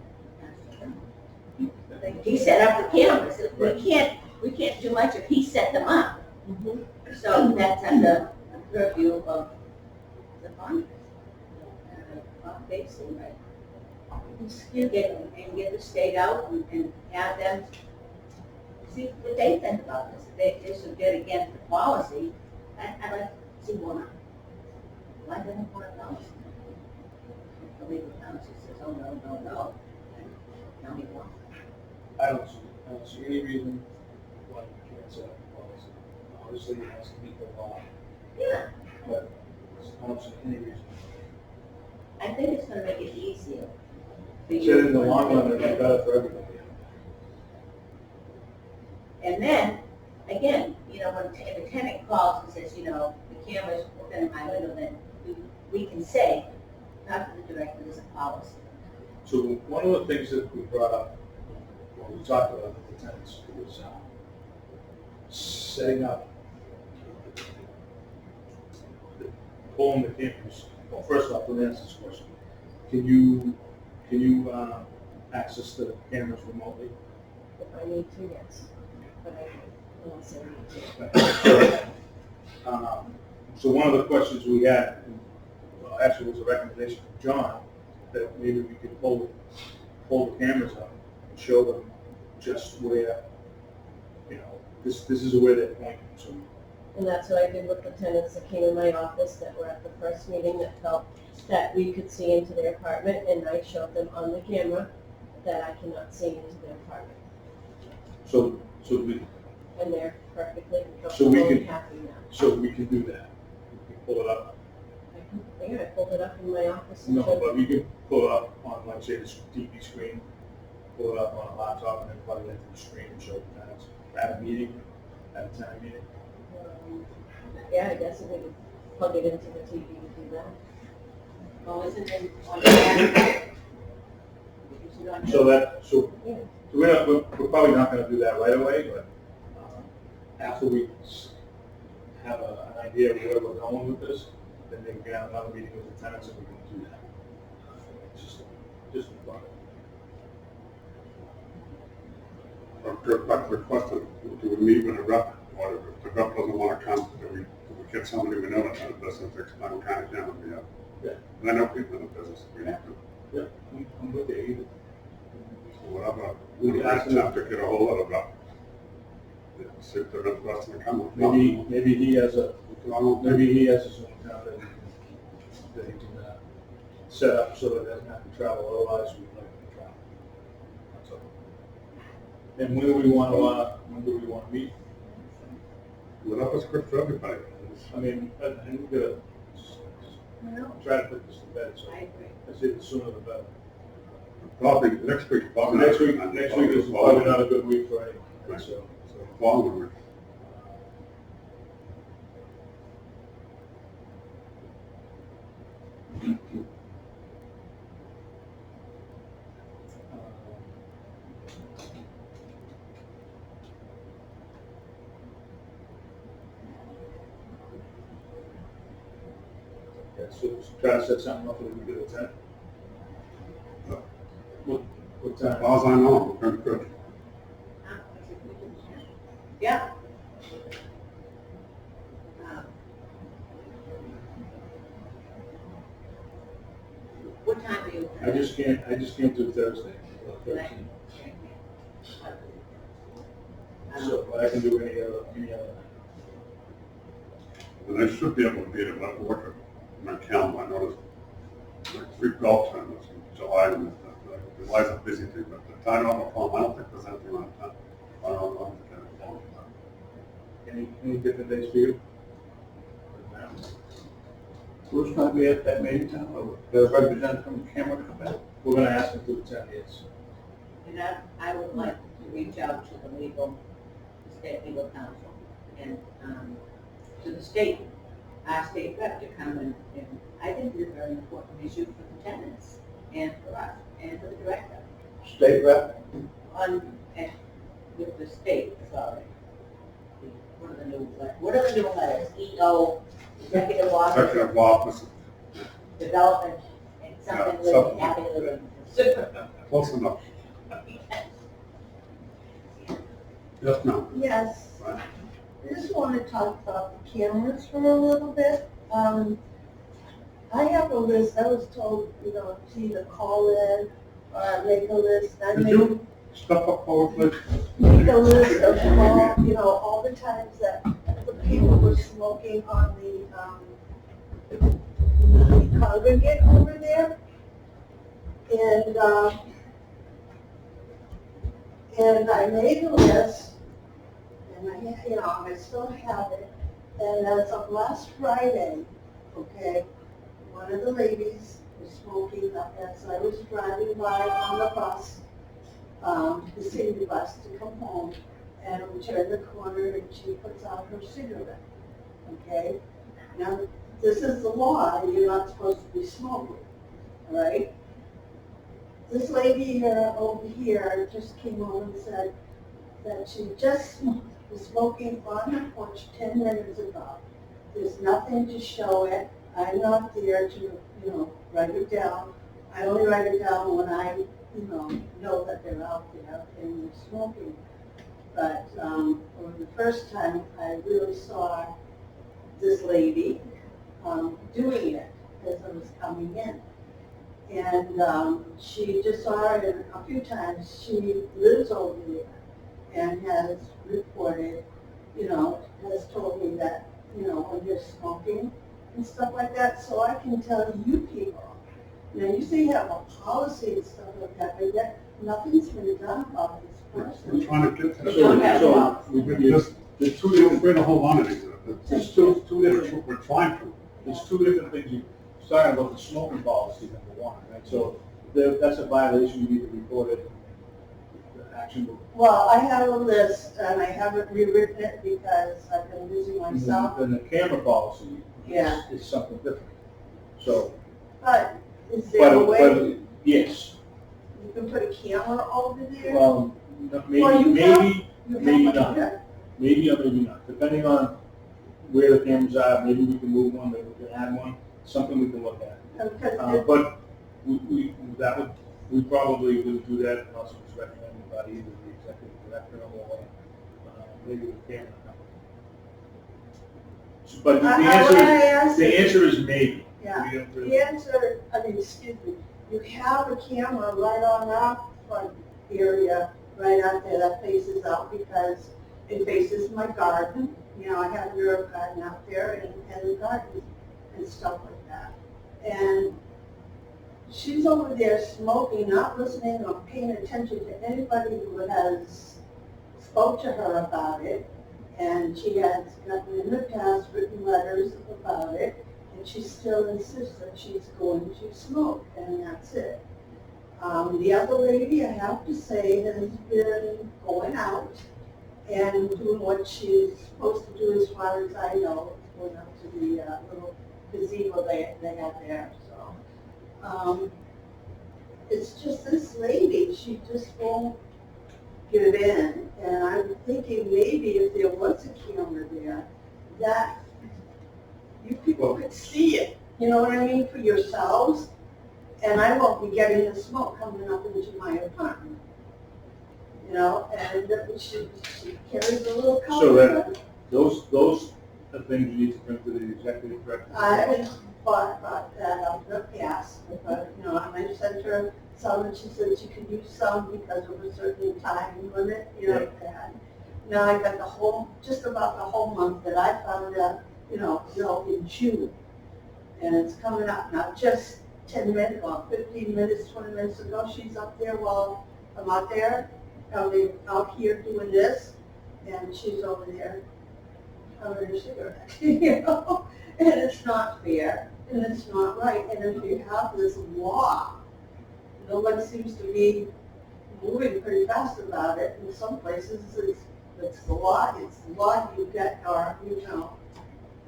He set up the cameras, we can't do much if he set them up. Mhm. So that's under purview of the Congress. Basically, right? You get the state out and have them see what they think about this. If they should get against the policy, I'd like to see why. Why do they want a policy? The legal counsel says, oh, no, and tell me why. I don't see any reason why we can't set up a policy. Obviously, it has to meet the law, Yeah, but I don't see any reason. I think it's gonna make it easier. for Said you. in the long run, it'd be better for everybody. And then, again, when if a tenant calls and says, the camera's working in my window, then we can say, talk to the director, there's a policy. So one of the things that we brought up, when we talked about the tenants, was setting up, pulling the cameras. Well, first off, let me answer this question. Can you access the cameras remotely? If I need to, yes. But I unless I need to. So one of the questions we had, well, actually was a recommendation from John, that maybe we could pull the cameras up and show them just where, this is where they're pointing, so. And that's what I did with the tenants that came in my office that were at the first meeting that felt that we could see into their apartment, and I showed them on the camera that I cannot see into their apartment. So we, And they're perfectly So we comfortable and could- happy now. so we can do that. We can pull it up. I pulled it up in my office and No, showed but we could pull it up on, like, say, this TV screen, pull it up on a laptop, and then plug it into the screen and show the tenants at a meeting, at a town meeting. yeah, I guess if we could plug it into the TV and do that. Well, isn't it on the back? Is it on So the- we're probably not gonna do that right away, but, after we have an idea of where we're going with this, then maybe we can have another meeting with the tenants and we can do that. Just a thought. Back to the question, do we meet with a rep, or if the rep doesn't want to come, do we get somebody we know that's in the business to explain what kind of challenge we have? Yeah. And I know people in the business, we need to, Yeah, I'm with you either. so whatever, we have to get a hold of the rep. See if they're interested in coming. Maybe he has his own town that he can set up so that it doesn't have to travel, otherwise we'd like to travel. That's all. And when do we want to meet? Whatever's good for everybody. I mean, I think we gotta try to put this to bed, so I agree. I say the sooner the better. Probably next week. Next week is probably not a good week for anyone, Right. so. Following week. Yeah, so try to set something up for the week of the 10th. What As time? far as I know, we're good. Yeah. What time are you? I just can't do Thursday. So, but I can do any other night. And I should be able to be able to look at my calendar. I noticed like 3 golf tournaments in July, and July's a busy thing, but the time on the phone, I don't think there's anything on time. I don't think there's Any different days for you? Who's going to be at that meeting, Tom? Or the representative from Cameron come back? We're gonna ask them to attend, yes. And I would like to reach out to the state legal counsel and, to the state, our state rep to come and I think it's a very important issue for the tenants and for us and for the director State rep? with the state, sorry. What are the new letters? EO, Executive Office, Executive office, Development, and something Yeah, living, happy living. Super. close enough. Yes, no. Yes, Right. I just want to talk about the cameras for a little bit. I have a list, I was told, to either call in or make a list. I Could made you step up forward, please? make a list of all the times that the people were smoking on the congregate over there. And I made a list, and I still have it. And as of last Friday, okay, one of the ladies was smoking up as I was driving by on the bus, the city bus to come home, and we turned the corner and she puts out her cigarette, okay? Now, this is the law, you're not supposed to be smoking, all right? This lady here, over here, just came on and said that she just was smoking on her porch 10 minutes ago. There's nothing to show it. I'm not there to, write it down. I only write it down when I, know that they're out there and they're smoking. But for the first time, I really saw this lady doing it as I was coming in. And she just saw it a few times. She lives over there and has reported, has told me that, when you're smoking and stuff like that, so I can tell you people. You say you have a policy and stuff like that, but yet nothing's been done about this We're person. trying to get to So, the. there's two Feel different, free to hold on to these. there's two different, We're trying to. there's two different things. You're talking about the smoking policy, number one, right? So that's a violation, you need to report it. The action will. Well, I have a list and I haven't rewritten it because I've been busy myself. Then the camera policy Yeah. is something different. So, But is there a way but, yes, you can put a camera over there? well, Well, maybe, You maybe have not. a- maybe or maybe not, depending on where the cameras are, maybe we can move one, maybe we can add one, something we can look at. Because But we probably will do that, and also just recommend about either the executive director or maybe the camera company. But the answer is maybe. Yeah, We don't really- the answer, excuse me, you have a camera right on our front area, right out there that faces out because it faces my garden. You know, I have a herb garden out there and the garden and stuff like that. And she's over there smoking, not listening or paying attention to anybody who has spoke to her about it. And she has gotten in the past written letters about it, and she still insists that she's going to smoke, and that's it. The other lady, I have to say, has been going out and doing what she's supposed to do as far as I know, going up to the little gazebo they have there, so. It's just this lady, she just won't give in, and I'm thinking maybe if there was a camera there, that you people could see it, you know what I mean, for yourselves, and I won't be getting the smoke coming up into my apartment. You know, and she carries a little So color. those are things you need to bring to the executive director. I brought that up in the past, but, you know, I sent her some, and she said she could use some because of a certain time limit, you know, and now I got just about the whole month that I found out, you know, in June. And it's coming up now, just 10 minutes, or 15 minutes, 20 minutes ago, she's up there while I'm out there, out here doing this, and she's over there having her cigarette, you know? And it's not fair, and it's not right, and if you have this law, nobody seems to be moving pretty fast about it. In some places, it's the law, you get, or, you know,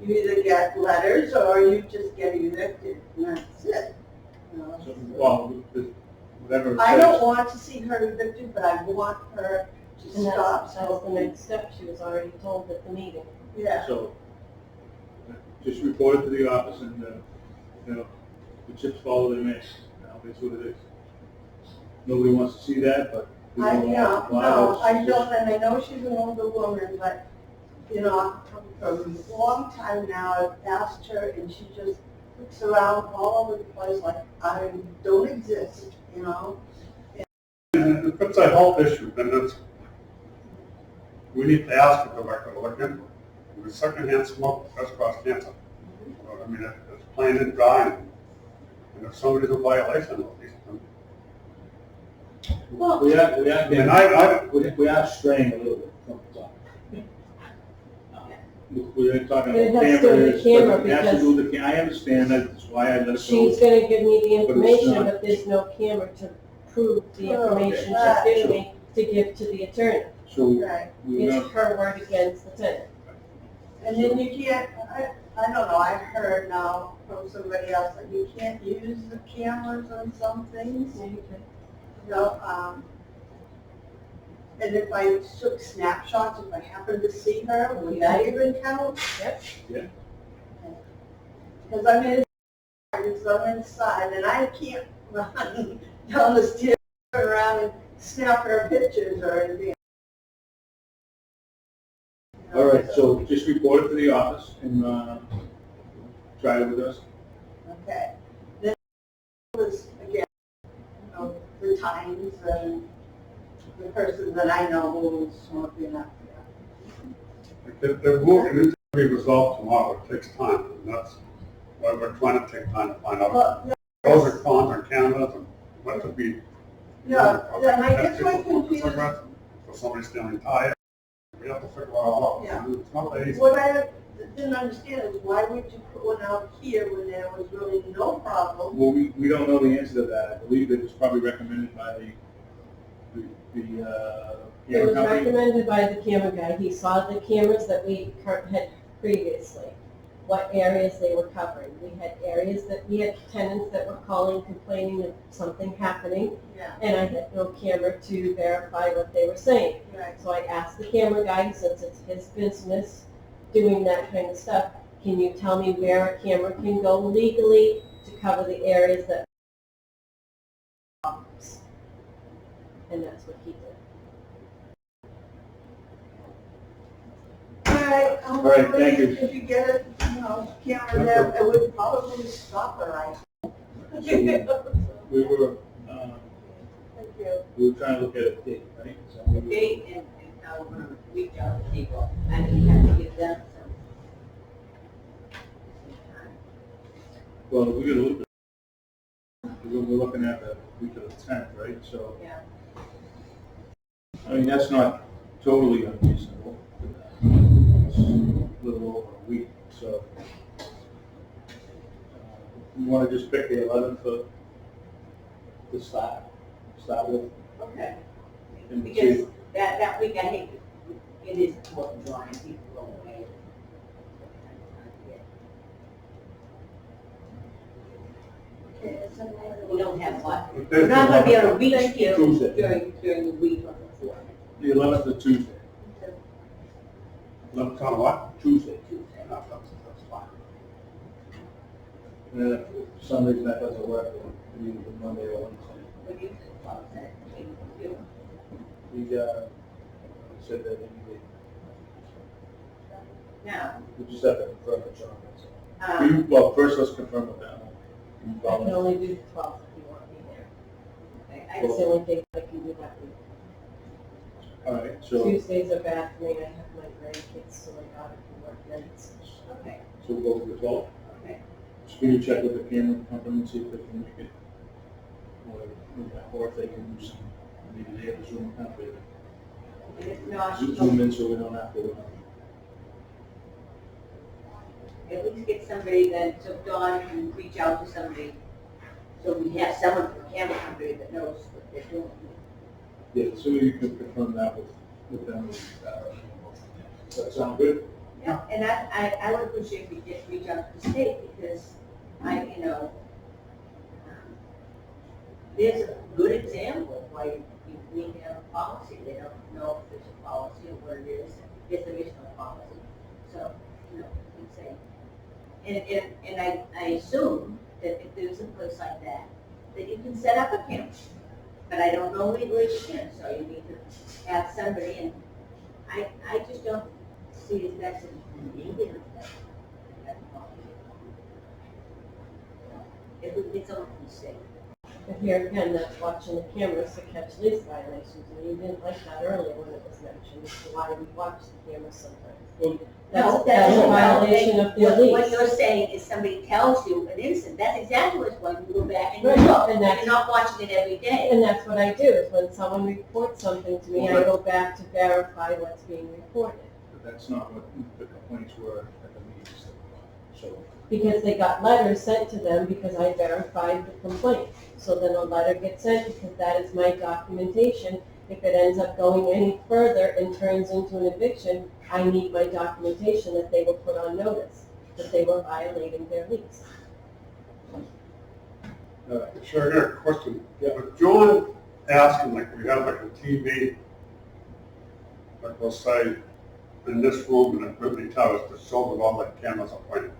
you either get letters or you just get evicted, and that's it. You know, So, well, whatever it I don't says, want to see her evicted, but I want her to And stop that's the smoking. next step, she was already told at the meeting. Yeah, so just report it to the office and, you know, the chips fall where they may. That's what it is. Nobody wants to see that, but. we don't want to allow no, it. I don't, and I know she's an older woman, but, you know, for a long time now, I've asked her, and she just looks around all over the place like I don't exist, you know? And if it's a health issue, then we need to ask the director to look into it. With secondhand smoke, that's cause cancer. So, I mean, it's plain and dry, and if somebody's in violation of these, Well, We are I mean, getting, we are straying a little bit from the topic. We're talking It about has to do cameras, with the camera but it has to do with the, I understand that's why I let it she's go. gonna give me the But it's information, not- but there's no camera to prove the Oh, information okay. she's giving me to give to the attorney. So Right, we're It's not, her word against the tenant. and then you can't, I don't know, I heard now from somebody else that you can't use the cameras on some things, you know, and if I took snapshots, if I happened to see her, would that even count? Yep. Yeah. Because I'm I'm inside, and I can't run down the stairs, turn around and snap her pictures or anything. You know, all right, so just report it to the office and, try it with us. Okay. Then was, again, you know, the times and the person that I know who was smoking up there. they're moving into be resolved tomorrow, it takes time, and that's why we're trying to take time to find out Well, pros and cons on cameras and what could be. yeah, and I guess my People with confusion, cigarettes, for somebody stealing tires, we have to figure it all out. Yeah. It's not that easy. what I didn't understand is why would you put one out here when there was really no problem? Well, we don't know the answer to that. I believe it was probably recommended by the It camera was company. recommended by the camera guy. He saw the cameras that we had previously. what areas they were covering. We had areas that, we had tenants that were calling, complaining of something happening, Yeah. and I had no camera to verify what they were saying. Right. So I asked the camera guy, since it's his business doing that kind of stuff, can you tell me where a camera can go legally to cover the areas that problems? And that's what he did. All right, thank you. If you get it, camera there, it would probably stop it, right? We were, Thank you. we were trying to look at a date, right? Is that what we- Date and how we're gonna reach out to people, and we have to give them some time. Well, we gotta look at, we're looking at the week of the 10th, right? So, Yeah. I mean, that's not totally unreasonable. It's a little over a week, so. You wanna just pick the 11th to start with? Okay. And Because see, that week, I think it is important drawing people go away. Okay, it's a matter We don't have what, What we're day's not gonna be able to the reach you Tuesday. during the week of the fourth, The 11th to Tuesday. 11th on what? Tuesday. Tuesday. No, that's fine. And then if for some reason that doesn't work, we do the Monday or Wednesday. What do you think about that? You- We, said that anyway. Now, We just have to confirm the John. um, Well, first let's confirm with them. I can only do the 12th if you want me there. okay, That's the only day I can do that week. All right, so, Tuesdays are bad for me, I have my grandkids, so my daughter can work nights. okay, so we'll go with the 12th. okay. So can you check with the camera company and see if they can make it? Or if they can do some, maybe they have a Zoom company. And if not, Zoom in so we don't have to. at least get somebody then, so Dawn can reach out to somebody, so we have someone from the camera company that knows what they're doing. Yeah, so you can confirm that with them. Does that sound good? Yeah, and I would appreciate if you just reach out to the state, because there's a good example of why you need to have a policy. They don't know if there's a policy or what it is, if there is no policy. So, it's a, and I assume that if there's a place like that you can set up a camera. But I don't know legally you can, so you need to have somebody, and I just don't see it that's a negative thing. If we get someone from the state. But here again, that's watching the cameras to catch lease violations, and you didn't like that earlier when it was mentioned, as to why we watch the cameras sometimes. Well, No, That's a violation of their What lease. you're saying is somebody tells you an incident, that's exactly what's when you go back and you Right, look, and and that's- you're not watching it every day. And that's what I do, is when someone reports something to me, I go back to verify what's being reported. But that's not what the complaints were at the meetings. So, Because they got letters sent to them because I verified the complaint. So then a letter gets sent because that is my documentation. If it ends up going any further and turns into an eviction, I need my documentation that they were put on notice, that they were violating their lease. all right. Sure, I got a question. But John asking, like, we have like a TV, like we'll say, in this room in a Whitney Towers, to show that all the cameras are pointed.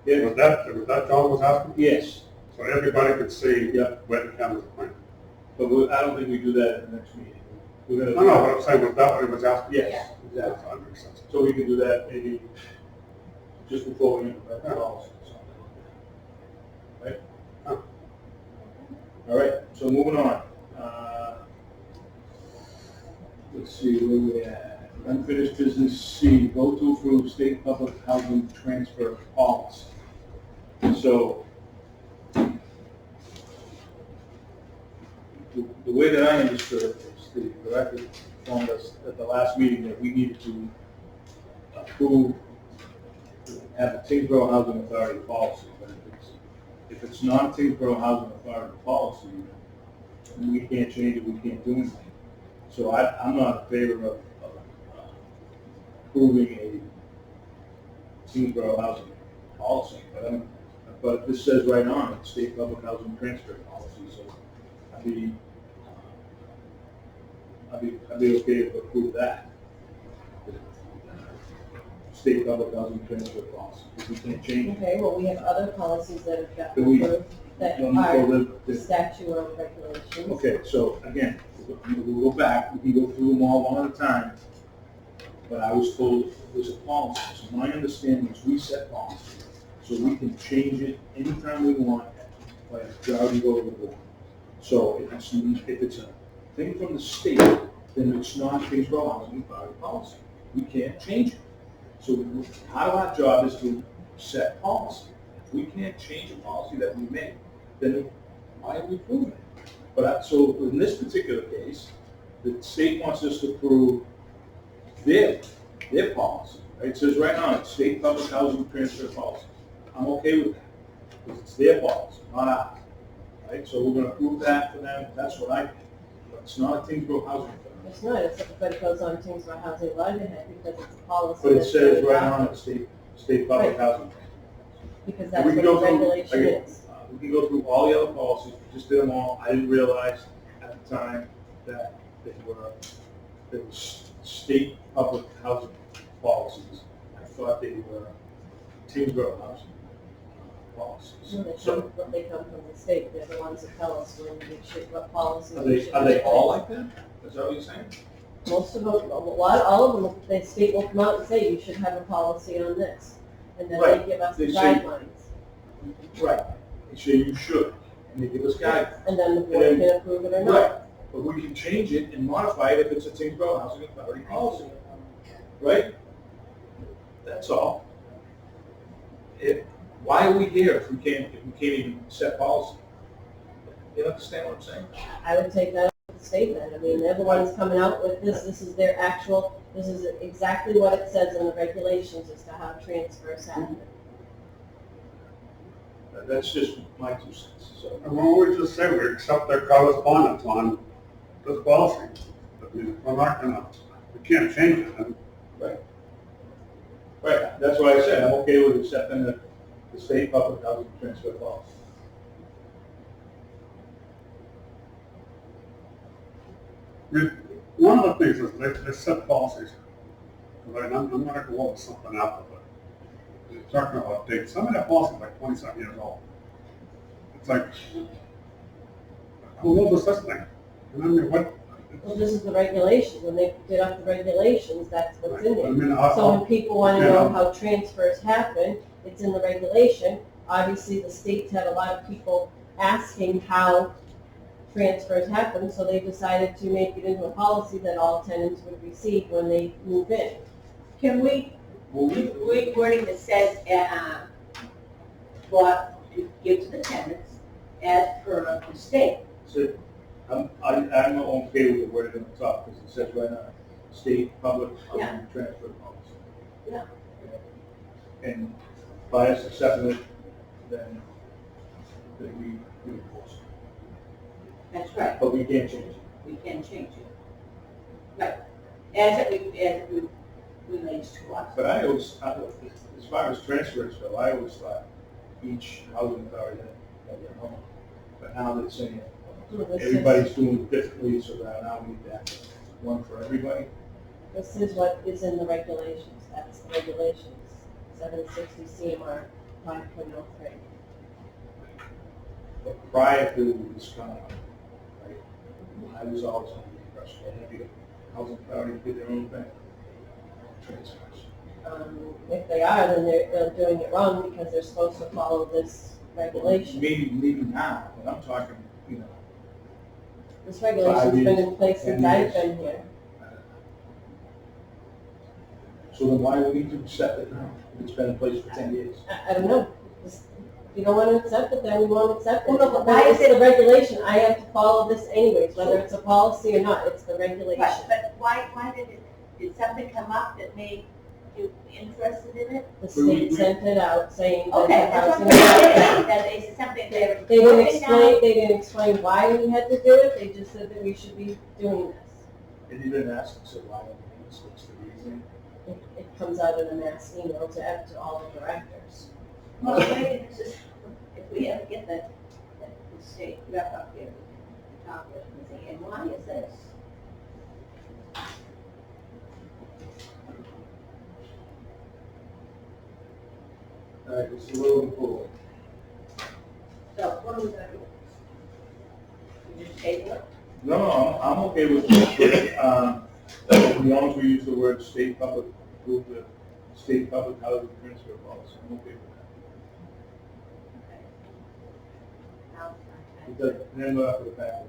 Yeah. Was that John was asking? Yes, So everybody could see Yeah. where the cameras are pointed. but I don't think we do that at the next meeting. We're No, gonna. no, but I'm saying, was that what he was asking? Yes, exactly. That makes sense. So we can do that maybe just before we implement the policy or something. Right? All right, so moving on. Let's see, where we at? Unfinished business C, vote to approve state public housing transfer policy. So, the way that I understood it is the director informed us at the last meeting that we needed to approve, have a Tyngsborough Housing Authority policy, but if it's not Tyngsborough Housing Authority policy, then we can't change it, we can't do anything. So I'm not in favor of approving a Tyngsborough housing policy, but this says right on it, state public housing transfer policy, so I'd be okay to approve that. State public housing transfer policy, because we can't change it. Okay, well, we have other policies that have got Do we- approved that Don't are go to- statute or regulations. Okay, so again, we'll go back, we can go through them all one at a time, but I was told it was a policy, so my understanding is we set policy, so we can change it anytime we want, by majority vote of the board. So if it's a thing from the state, then it's not Tyngsborough Housing Authority policy, we can't change it. So part of our job is to set policy. If we can't change a policy that we made, then why are we approving it? So in this particular case, the state wants us to approve their policy, right? It says right now, it's state public housing transfer policy. I'm okay with that, because it's their policy, not ours, right? So we're gonna approve that for them, that's what I think. But it's not a Tyngsborough Housing Authority. It's not, but it goes on Tyngsborough Housing Letterhead because it's a policy. But it that's says really right on adopted, it, state public Right. housing. because that's We what can the go through- regulation again, is. We can go through all the other policies, we just did them all. I didn't realize at the time that there was state public housing policies. I thought they were Tyngsborough housing policies. So They come from the state, they're the ones that tell us when we should, what policy are we should. they put in all place. like that? Is that what you're saying? Most of them, all of them, the state will come out and say, you should have a policy on this. And then they Right. give us the They say- guidelines. Right. They say you should, and they give us guidelines. And then the board And can approve it or Right, not. but we can change it and modify it if it's a Tyngsborough Housing Authority policy, right? That's all. Why are we here if we can't even set policy? You understand what I'm saying? I would take that as a statement. I mean, they're the ones coming out with this is their actual, this is exactly what it says in the regulations as to how transfers happen. That's just my 2 cents, so. And what we just say, we accept their correspondence on this policy. I mean, we're not gonna, we can't change it. And Right, that's why I said, I'm okay with accepting the state public housing transfer policy. I mean, one of the things is they set policies. Like, I'm gonna go over something after, but you're talking about dates. Some of that policy is like 20-something years old. It's like, how old is this thing? And I mean, what? Well, this is the regulations. When they did up the regulations, that's what's in I there. mean, So when people want to you know know. how transfers happen, it's in the regulation. Obviously, the states had a lot of people asking how transfers happen, so they decided to make it into a policy that all tenants would receive when they move in. Can we, wording that says, what to give to the tenants as per the state? So, I'm okay with the word on the top, because it says right now, state public housing transfer policy. Yeah. And by us accepting it, then we enforce it. That's right, But we can't change it. we can change it. Right, as it relates to us. But as far as transfers go, I always thought each housing authority had their own. But now they're saying everybody's doing it differently, so now we need to have one for everybody. This is what is in the regulations. That's the regulations. 760 CMR 5.03. But prior to this comment, right, I was always under the impression that every housing authority did their own thing. Transfers. If they are, then they're doing it wrong because they're supposed to follow this regulation. Maybe now, but I'm talking, This regulation's been in place since 10 I've years. been here. So then why do we need to accept it now? It's been in place for 10 years. I don't know. Just- If you don't want to accept it, then we won't accept it. Well, no, but why is It's it- the regulation. I have to follow this anyways, whether it's a policy or not. It's the regulation. Right, but why did something come up that made you interested in it? The state sent it out saying that Okay, the that's housing what I'm saying, authority. that they, something they're. They didn't explain why we had to do it. They just said that we should be doing this. And you didn't ask, so why don't we, what's the reason? It comes out in a mass email to all the directors. Well, maybe this is, if we ever get the state rep up here, talk with them and say, and why is this? All right, it's a little forward. So what are we gonna do? We just table it? No, I'm okay with it, but, as long as we use the word state public, approve the state public housing transfer policy, I'm okay with Okay. I'll- that. It does, then go after the fact.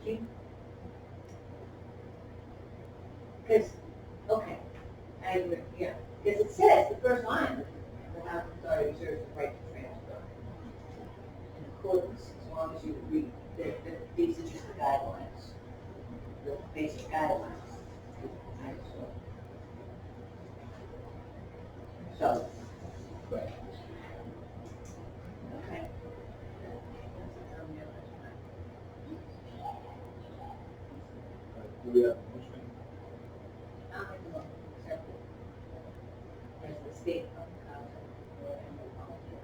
See? Because, okay, I agree, yeah, because it says, the first line, the housing authority reserves the right to transfer. In accordance, as long as you read, these are just the guidelines, the basic guidelines. So. Okay. Do we have a motion? I'll make a motion to accept it as the state public housing for animal policy.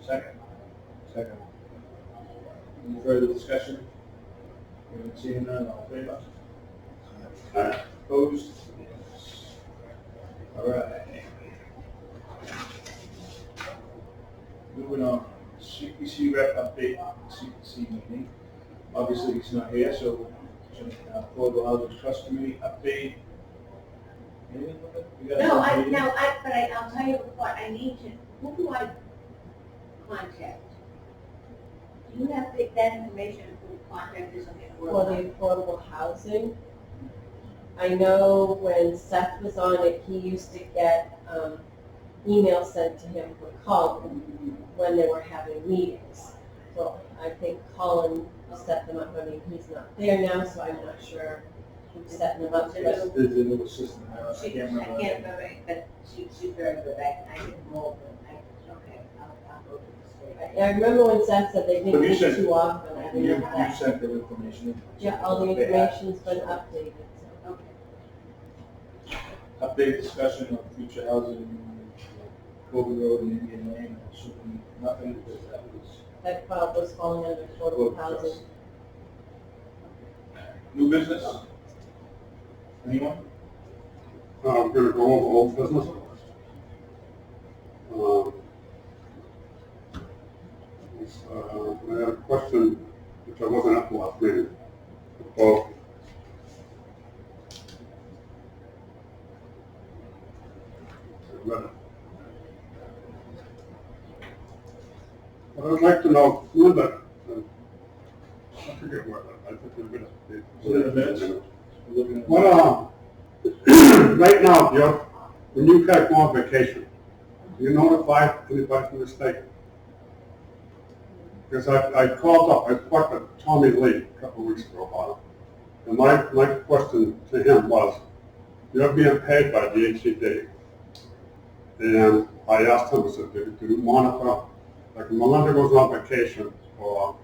Second. Second. Any further discussion? Seeing none, all in favor? Opposed? Yes. All right. Moving on, CPC rep update, CPC meeting. Obviously, he's not here, so, Affordable Housing Trust Committee update. Anything with it? You guys No, have a meeting? I'll tell you what, I need to, who do I contact? Do you have that information, who contact this on the For the affordable housing, I know when Seth was on it, he used to get emails sent to him from Colin when they were having meetings. So I think Colin set them up. I mean, he's not there now, so I'm not sure who's setting them up. There's But a little system now, I She, can't I remember. can't remember, but she's very good, I get more than, okay, I'll go to the state. I remember when Seth said they But didn't you meet said- too often. I You remember that. sent the information. Yeah, all the information's been updated. So. Okay. Update discussion on future housing, Kobe Road and Indian Lane, assuming nothing, because that was That was falling under affordable housing. new business? Anyone? I'm gonna go over old business. I had a question, which I wasn't at the last meeting, about I read it. But I'd like to know, Linda, I forget where, I think it's been. Was it a minutes? We're looking at- Well, right now, when you guys go on vacation, do you notify anybody from the state? Because I called up, I talked to Tommy Lee a couple of weeks ago about it. And my question to him was, you're being paid by the HCD. And I asked him, I said, do you monitor, like when Melinda goes on vacation, or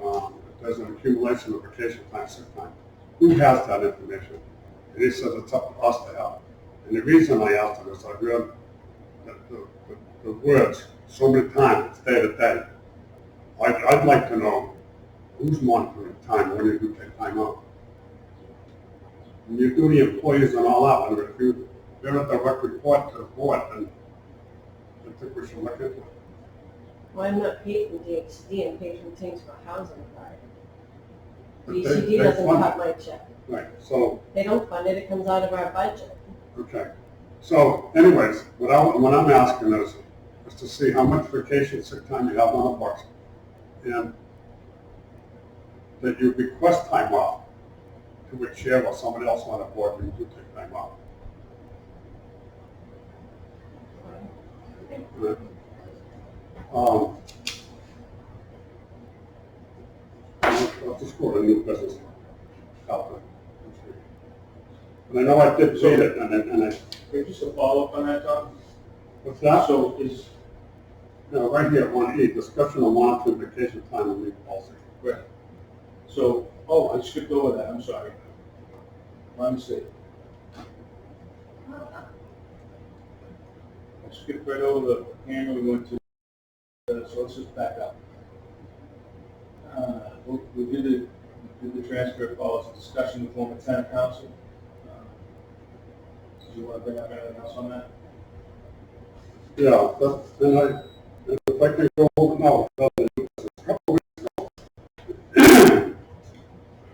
if there's an accumulation of vacation time, sick time, who has that information? And he says it's up to us to have. And the reason I asked him is I read the words so many times, it's day to day. I'd like to know who's monitoring time when you do take time out. When you do the employees and all that, and if they're a direct report to the board, then I think we should look into it. Well, I'm not paid from DHCD, I'm paid from Tyngsborough Housing Authority. But they DHCD doesn't fund cut it. my check. Right, so, They don't fund it, it comes out of our budget. okay. So anyways, what I'm asking is to see how much vacation sick time you have on the books. And that you request time off to a chair or somebody else on the board when you do take time off. I'll just go to new business. Outlook. And I know I did read it, and I, Wait, just a follow-up on that, Tom? what's that? So is, No, right here, 1E, discussion on monitoring vacation time and leave policy. right, so, oh, I skipped over that, I'm sorry. My mistake. I skipped right over the hammer, we went to, so let's just back up. We did the transfer policy discussion with former town council. Do you want to bring up anything else on that? Yeah, that's, and if I can go over now, a couple of weeks ago,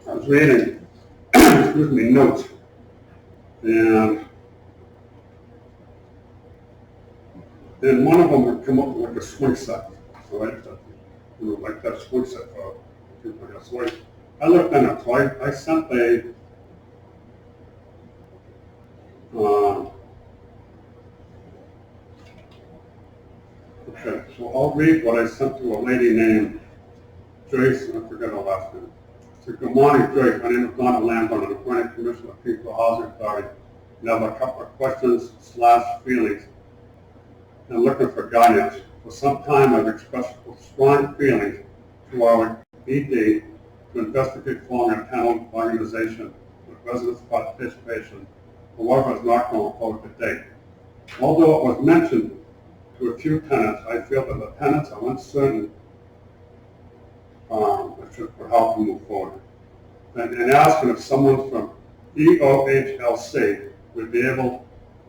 I was reading, excuse me, notes, and then one of them would come up with like a swing set, right? Like that swing set for people, I guess. So I looked in it, so I sent okay, so I'll read what I sent to a lady named Joyce, I forget her last name. So, good morning, Joyce. My name is Donna Lambert. I'm the Appointed Commissioner of Tyngsborough Housing Authority. I have a couple of questions/feelings and looking for guidance. For some time, I've expressed strong feelings to our ED to investigate forming a town organization with residents' participation. However, it's not going forward to date. Although it was mentioned to a few tenants, I feel that the tenants are uncertain for how to move forward. And asking if someone from EOHLC would be able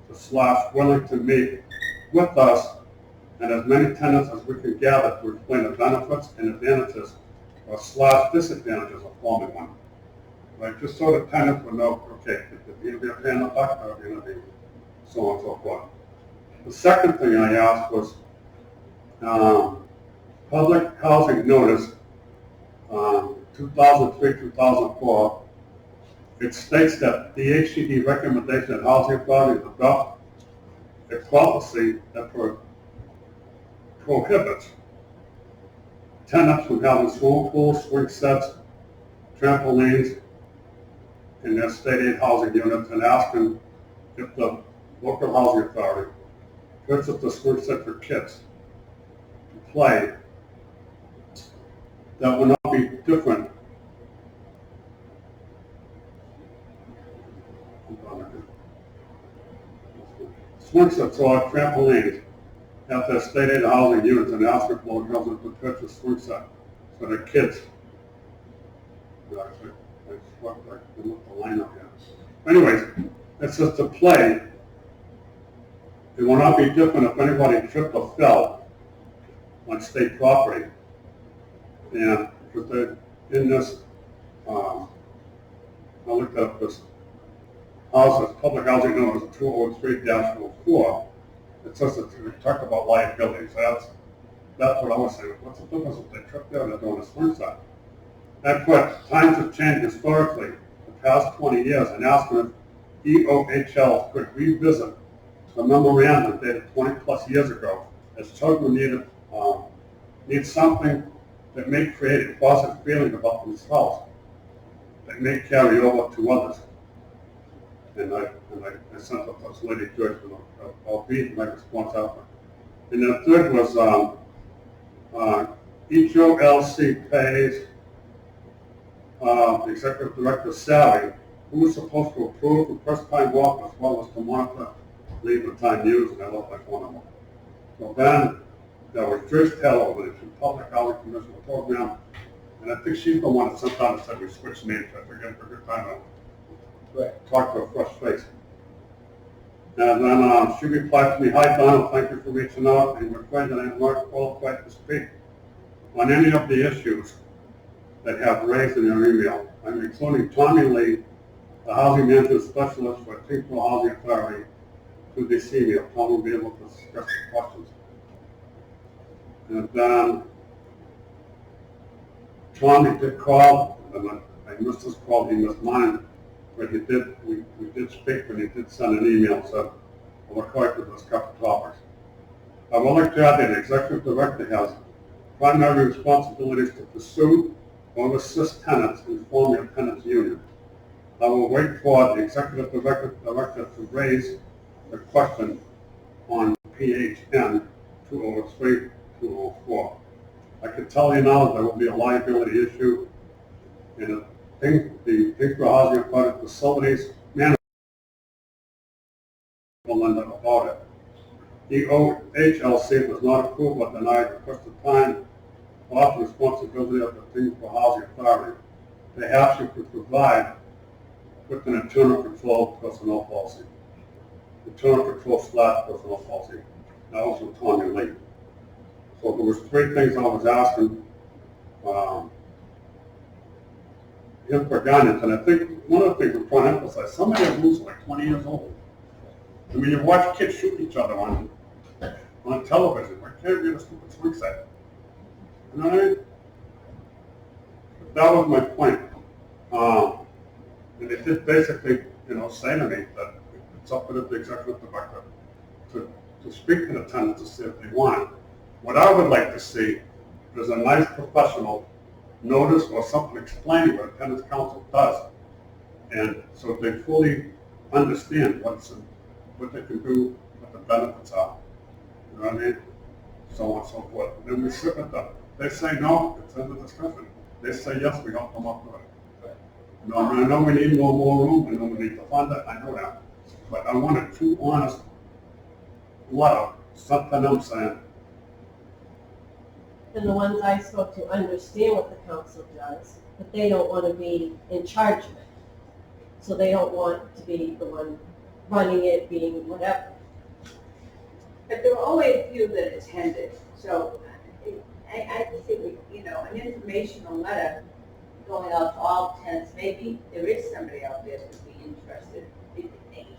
to / willing to meet with us and as many tenants as we can gather to explain the benefits and advantages or / disadvantages of forming one. Right, just so the tenants would know, okay, if you're going to be a pain in the butt, or you're going to be so on and so forth. The second thing I asked was public housing notice 2003-2004. It states that the HCD recommendation that housing authorities adopt a policy that prohibits tenants from having swimming pools, swing sets, trampolines in their state aid housing units, and asking if the local housing authority purchased a swing set for kids to play that will not be different. Swing sets or trampolines at their state aid housing units, and asking for local housing to purchase a swing set for their kids. I looked the line up here. Anyways, it says to play. It will not be different if anybody tripped or fell on state property. And because they're in this, I looked up this house, public housing notice 203-04. It says that we talk about liabilities. That's what I was saying. What's the difference if they trip there and they're doing a swing set? I put times have changed historically the past 20 years, and asking if EOHL could revisit the memorandum dated 20 plus years ago, as children need something that may create a positive feeling about themselves that may carry over to others. And I sent up this lady Joyce, and I'll read my response after. And the third was EOHLC pays the executive director's salary, who is supposed to approve the first-time work as well as to monitor leave and time used, and I left my phone number. So then there was Trish Taylor, the Public Housing Commissioner program, and I think she's the one that sometimes said we switched names. I forget for a good time to talk to a fresh face. And then she replied to me, "Hi Donald, thank you for reaching out, and we're glad that I'm not qualified to speak on any of the issues that have raised in your email. I'm including Tommy Lee, the housing management specialist for Tyngsborough Housing Authority, to this email. Tom will be able to discuss the questions." And then Tommy did call, and I missed his call, he missed mine, but we did speak, and he did send an email, so I'll record to discuss the topics. I would like to add that the executive director has primary responsibilities to pursue or assist tenants in forming a tenants union. I will wait for the executive director to raise the question on PHN 203-204. I can tell you now there will be a liability issue in the Tyngsborough Housing Authority facilities The OHLC was not approved but denied requested time off the responsibility of the Tyngsborough Housing Authority. Perhaps you could provide with an internal control personnel policy. Internal control / personnel policy. That was from Tommy Lee. So there was 3 things I was asking him for guidance, and I think one of the things I'm trying to emphasize, some of these rules are like 20 years old. I mean, you watch kids shoot each other on television. Why can't we get a stupid swing set? You know what I mean? That was my point. And it did basically, say to me that it's up to the executive director to speak to the tenants to see if they want it. What I would like to see is a nice professional notice or something explaining what a tenants council does. And so they fully understand what they can do, what the benefits are. You know what I mean? So on and so forth. Then we sit with them. They say no, it's in the discussion. They say yes, we don't come up with it. I know we need more room, I know we need to fund it, I know that. But I want a true, honest letter, something I'm saying. And the ones I spoke to understand what the council does, but they don't want to be in charge of it. So they don't want to be the one running it, being whatever. But there were only a few that attended, so I just think, an informational letter going out to all tenants, maybe there is somebody out there that would be interested. You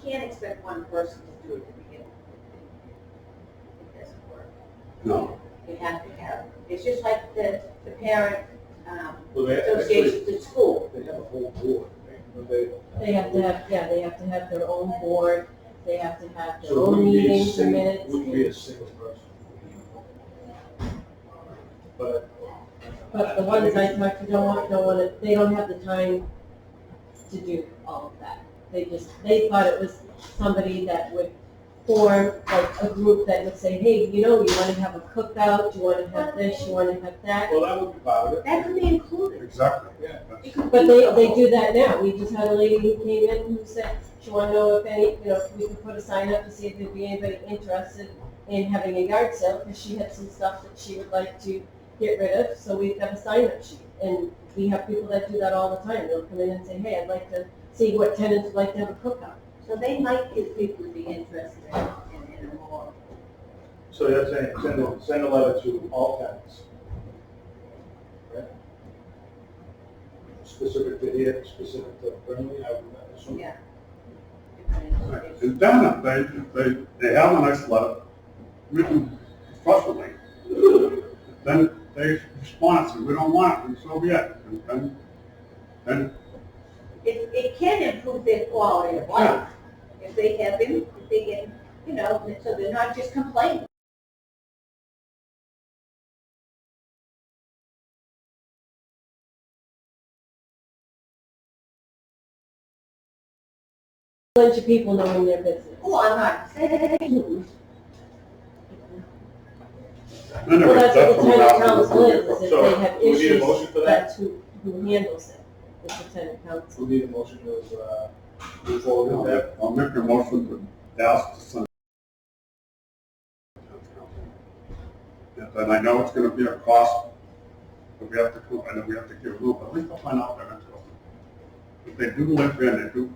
can't expect one person to do it to begin with. It doesn't work. No. You have to have, it's just like the parent Well, they associations at school. They have a whole board, right? They have to have their own board, they have to have their So it own wouldn't be a meetings and single- minutes. Wouldn't be a single person. But But the ones I talked to don't want to, they don't have the time to do all of that. They thought it was somebody that would form like a group that would say, hey, you want to have a cookout, you want to have this, you want to have that. well, that would be part of it. That could be included. Exactly. Yeah. But they do that now. We just had a lady who came in who said she wanted to know if we could put a sign up to see if there'd be anybody interested in having a yard sale, because she had some stuff that she would like to get rid of, so we have a sign-up sheet. And we have people that do that all the time. They'll come in and say, hey, I'd like to see what tenants would like to have a cookout. So they might get people to be interested in a more. So you're saying send a letter to all tenants. Right? Specific to here, specific to Burnley, I would assume. Yeah. Right. And then they have a nice letter written professionally. Then they respond and say, we don't want it, and so be it. And then It can improve their quality of life if they have them, if they get, so they're not just complaining. Bunch of people knowing their business. Oh, I'm not saying. Well, that's what the from tenant the council is if So, they have do we need a issues, motion for that? that's who handles it, is the tenant council. We need a motion to move forward with that. I'll make a motion to ask to send. And I know it's gonna be a cost, but I know we have to give a little, but at least I'll find out they're interested. If they do live there, and they do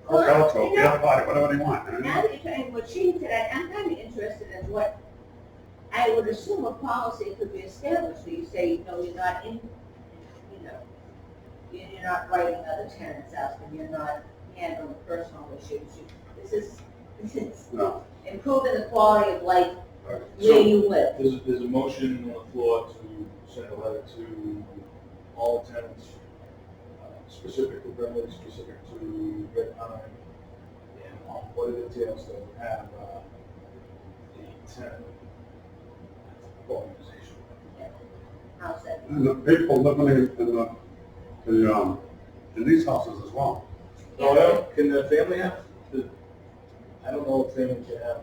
cook out, or beer party, whatever they want. you know? Now that you're trying, what she said, I'm kind of interested in what, I would assume a policy could be established, where you say, you're not in, you're not writing other tenants out, and you're not handling personal issues. This is No. improving the quality of life Right. where So, you live. there's a motion on the floor to send a letter to all tenants, specific to Burnley, specific to Red Pine, and what it entails to have the tenant organization. How's that? And the people living in these houses as well. Oh, can the family have, I don't know if family can have,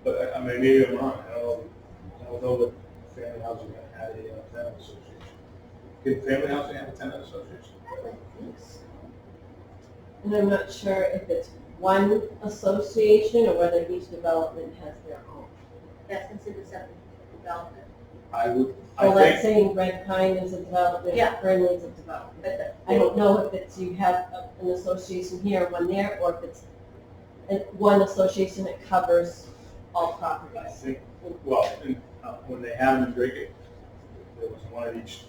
but I mean, maybe I'm wrong, I don't know that family housing had a tenant association. Can family housing have a tenant association? And I'm not sure if it's one association or whether each development has their own. That's considered separate development. I Well, think, like saying Red Pine is a development, Yeah. Burnley's a development. But I don't know if it's you have an association here, one there, or if it's one association that covers all I properties. think, well, when they had them in Drake, there was one at each,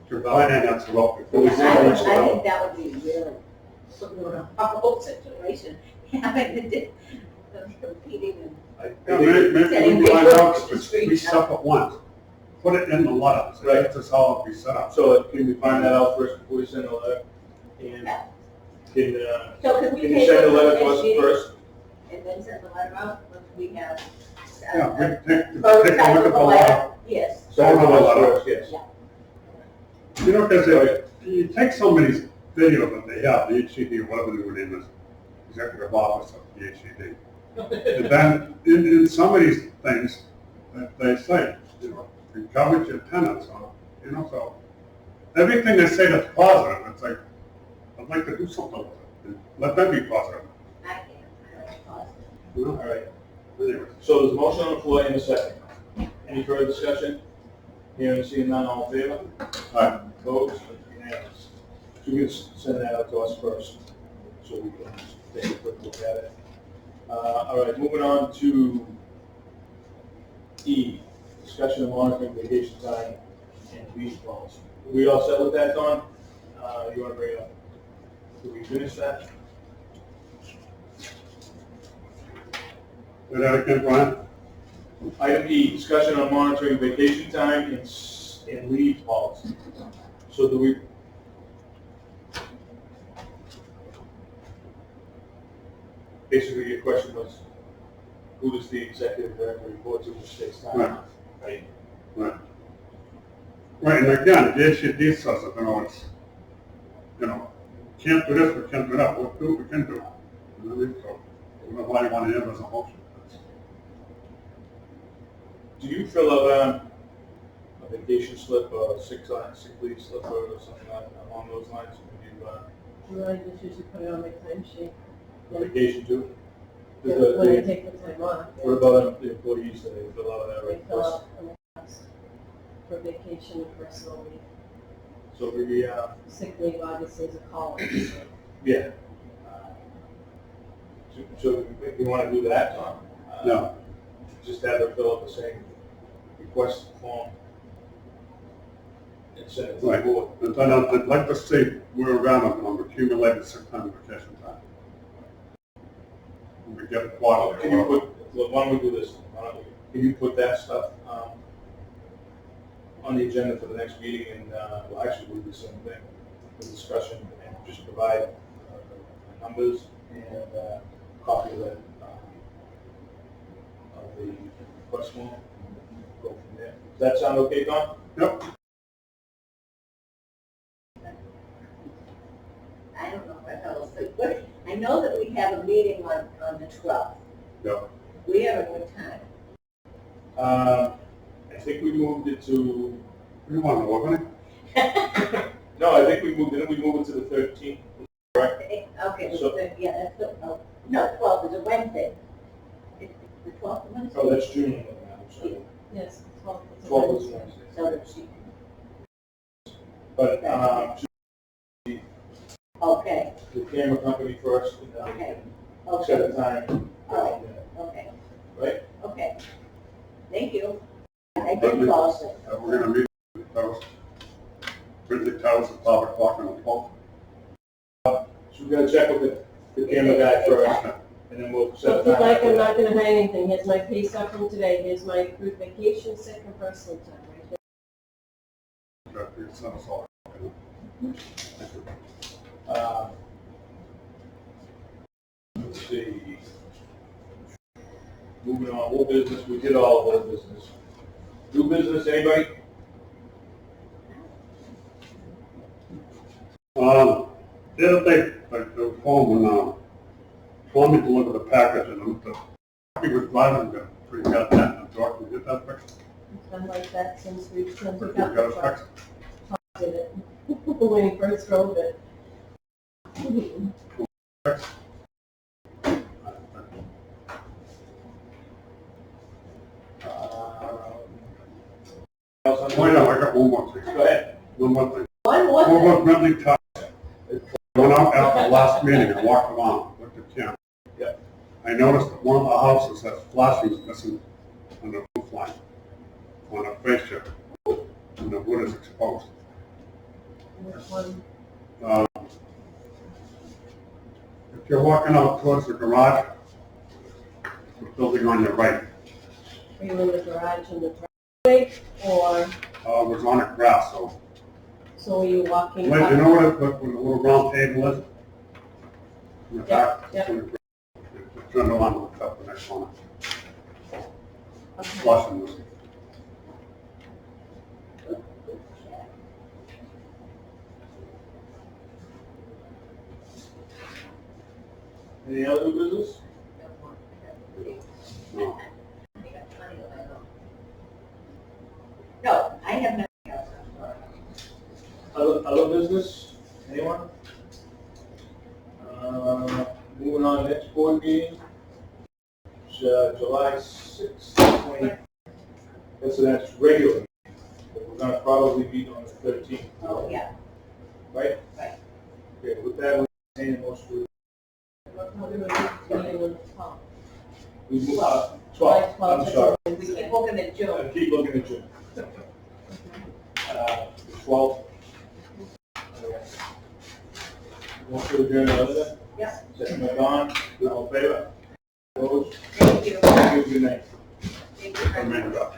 To finance it up It before was we in I each think that would be really sort of a horrible situation, having them competing and. I Yeah, think, maybe we find out if it's three separate ones. Put it in the letter, so Right. that's how it'll be set up. so can we find that out first before we send a letter? And So can we can you take send it a to letter the to next us meeting first? and then send the letter out once we have? Yeah, we take a Prototype look of at a the letter, letter. yes. Send it to us first, yes. Yeah. You know, because you take some of these videos that they have, the HCD, or whatever their name is, Executive Office of the HCD. And then in some of these things that they say, you know, encourage your tenants on, you know, so everything they say that's positive, it's like, I'd like to do something with it. And let them be positive, I can't, I don't know. you All know? right, Anyway, so there's a motion on the floor in a second. Any further discussion? Hearing and seeing none, all in favor? Aye. Opposed? Unanimous. So you can send that out to us first, so we can take a quick look at it. All right, moving on to E, discussion of monitoring vacation time and leave policy. We all set with that, Don? You want to bring it up? Did we finish that? say that again, Brian? Item E, discussion on monitoring vacation time and leave policy. So do we? Basically, your question was, who does the executive director report to, which takes time? Right. Right. Right. Right, and again, the HCD says it, you know, it's, you know, can't do this, we can't do that, we'll do what we can do. You know what I mean? So, I don't know why you want to have it as a motion. Do you fill out a vacation slip or sick leave slip or something along those lines? When you, Well, I just usually put it on my timesheet. vacation too? Yeah, Does when I the- take the time off. What about the employees, do they fill out that They fill request? out an request for vacation and personal leave. So we, Sick leave obviously is a college. So. yeah. So if you want to do that, Tom? No. Just have her fill out the same request form and send it to the Right. board. And then I'd like to see where we're at on accumulated sick time and vacation time. When we get a quarter. Can you put, look, why don't we do this? Can you put that stuff on the agenda for the next meeting and, well, actually, we'll do the same thing, the discussion, and just provide numbers and copy of that, of the request form, and go from there. Does that sound okay, Don? Yep. I don't know what else, but I know that we have a meeting on the 12th. Yep. We have a good time. I think we moved it to, You want to work on it? no, I think we moved, didn't we move it to the 13th? Okay, So- yeah, that's, no, 12th is a Wednesday. Is the 12th a Wednesday? Oh, that's June. I'm sorry. Yes, 12. 12 is Wednesday. So that she, But, okay, the camera company first, and then we Okay. can set okay, a time. All okay, Right? okay. Thank you. I did fall asleep. We're gonna meet with those. Brittany tells us 5 o'clock on the 12th. So we gotta check with the camera guy first, and then we'll So set if a you'd like, I'm time. not gonna hide anything. Here's my pay stub from today. Here's my accrued vacation, sick, and personal time right there. Okay, you send us all. Let's see. Moving on, old business, we did all of old business. New business, anybody? The other day, like the phone when, told me to look at the package and he was driving the pretty good tent and talk, we get that fixed? It's been like that since we We got got the it truck. fixed? Did it when he first drove it. Else on the- Oh, yeah, I got one more thing. Go ahead. One more thing. One What more about Bentley Tire? I went out after the last meeting and walked around, looked at Kim. Yep. I noticed that one of the houses has flashings missing on the roof line, on a fascia, and the wood is exposed. one. If you're walking out towards the garage, the building on your right, Are you in the garage in the driveway, or it was on the grass, so are you walking Like, up? you know what the little round table is? In the back? Yep, Just turn around and look up the next one. Okay. Flushing this. Any other business? No. No, I have nothing else. Other business? Anyone? Moving on, next board meeting, July 6th, 20. So that's regular. We're gonna probably meet on the 13th, Oh, yeah. right? Right. Okay, with that, we're saying most of we move, 12, I'm sorry. We keep looking at June. Keep looking at you. The 12th. Want to adjourn another? Yes. Second by Don, all in favor? Opposed? Thank you. Thank you, good night. Thank you very much. Remain up.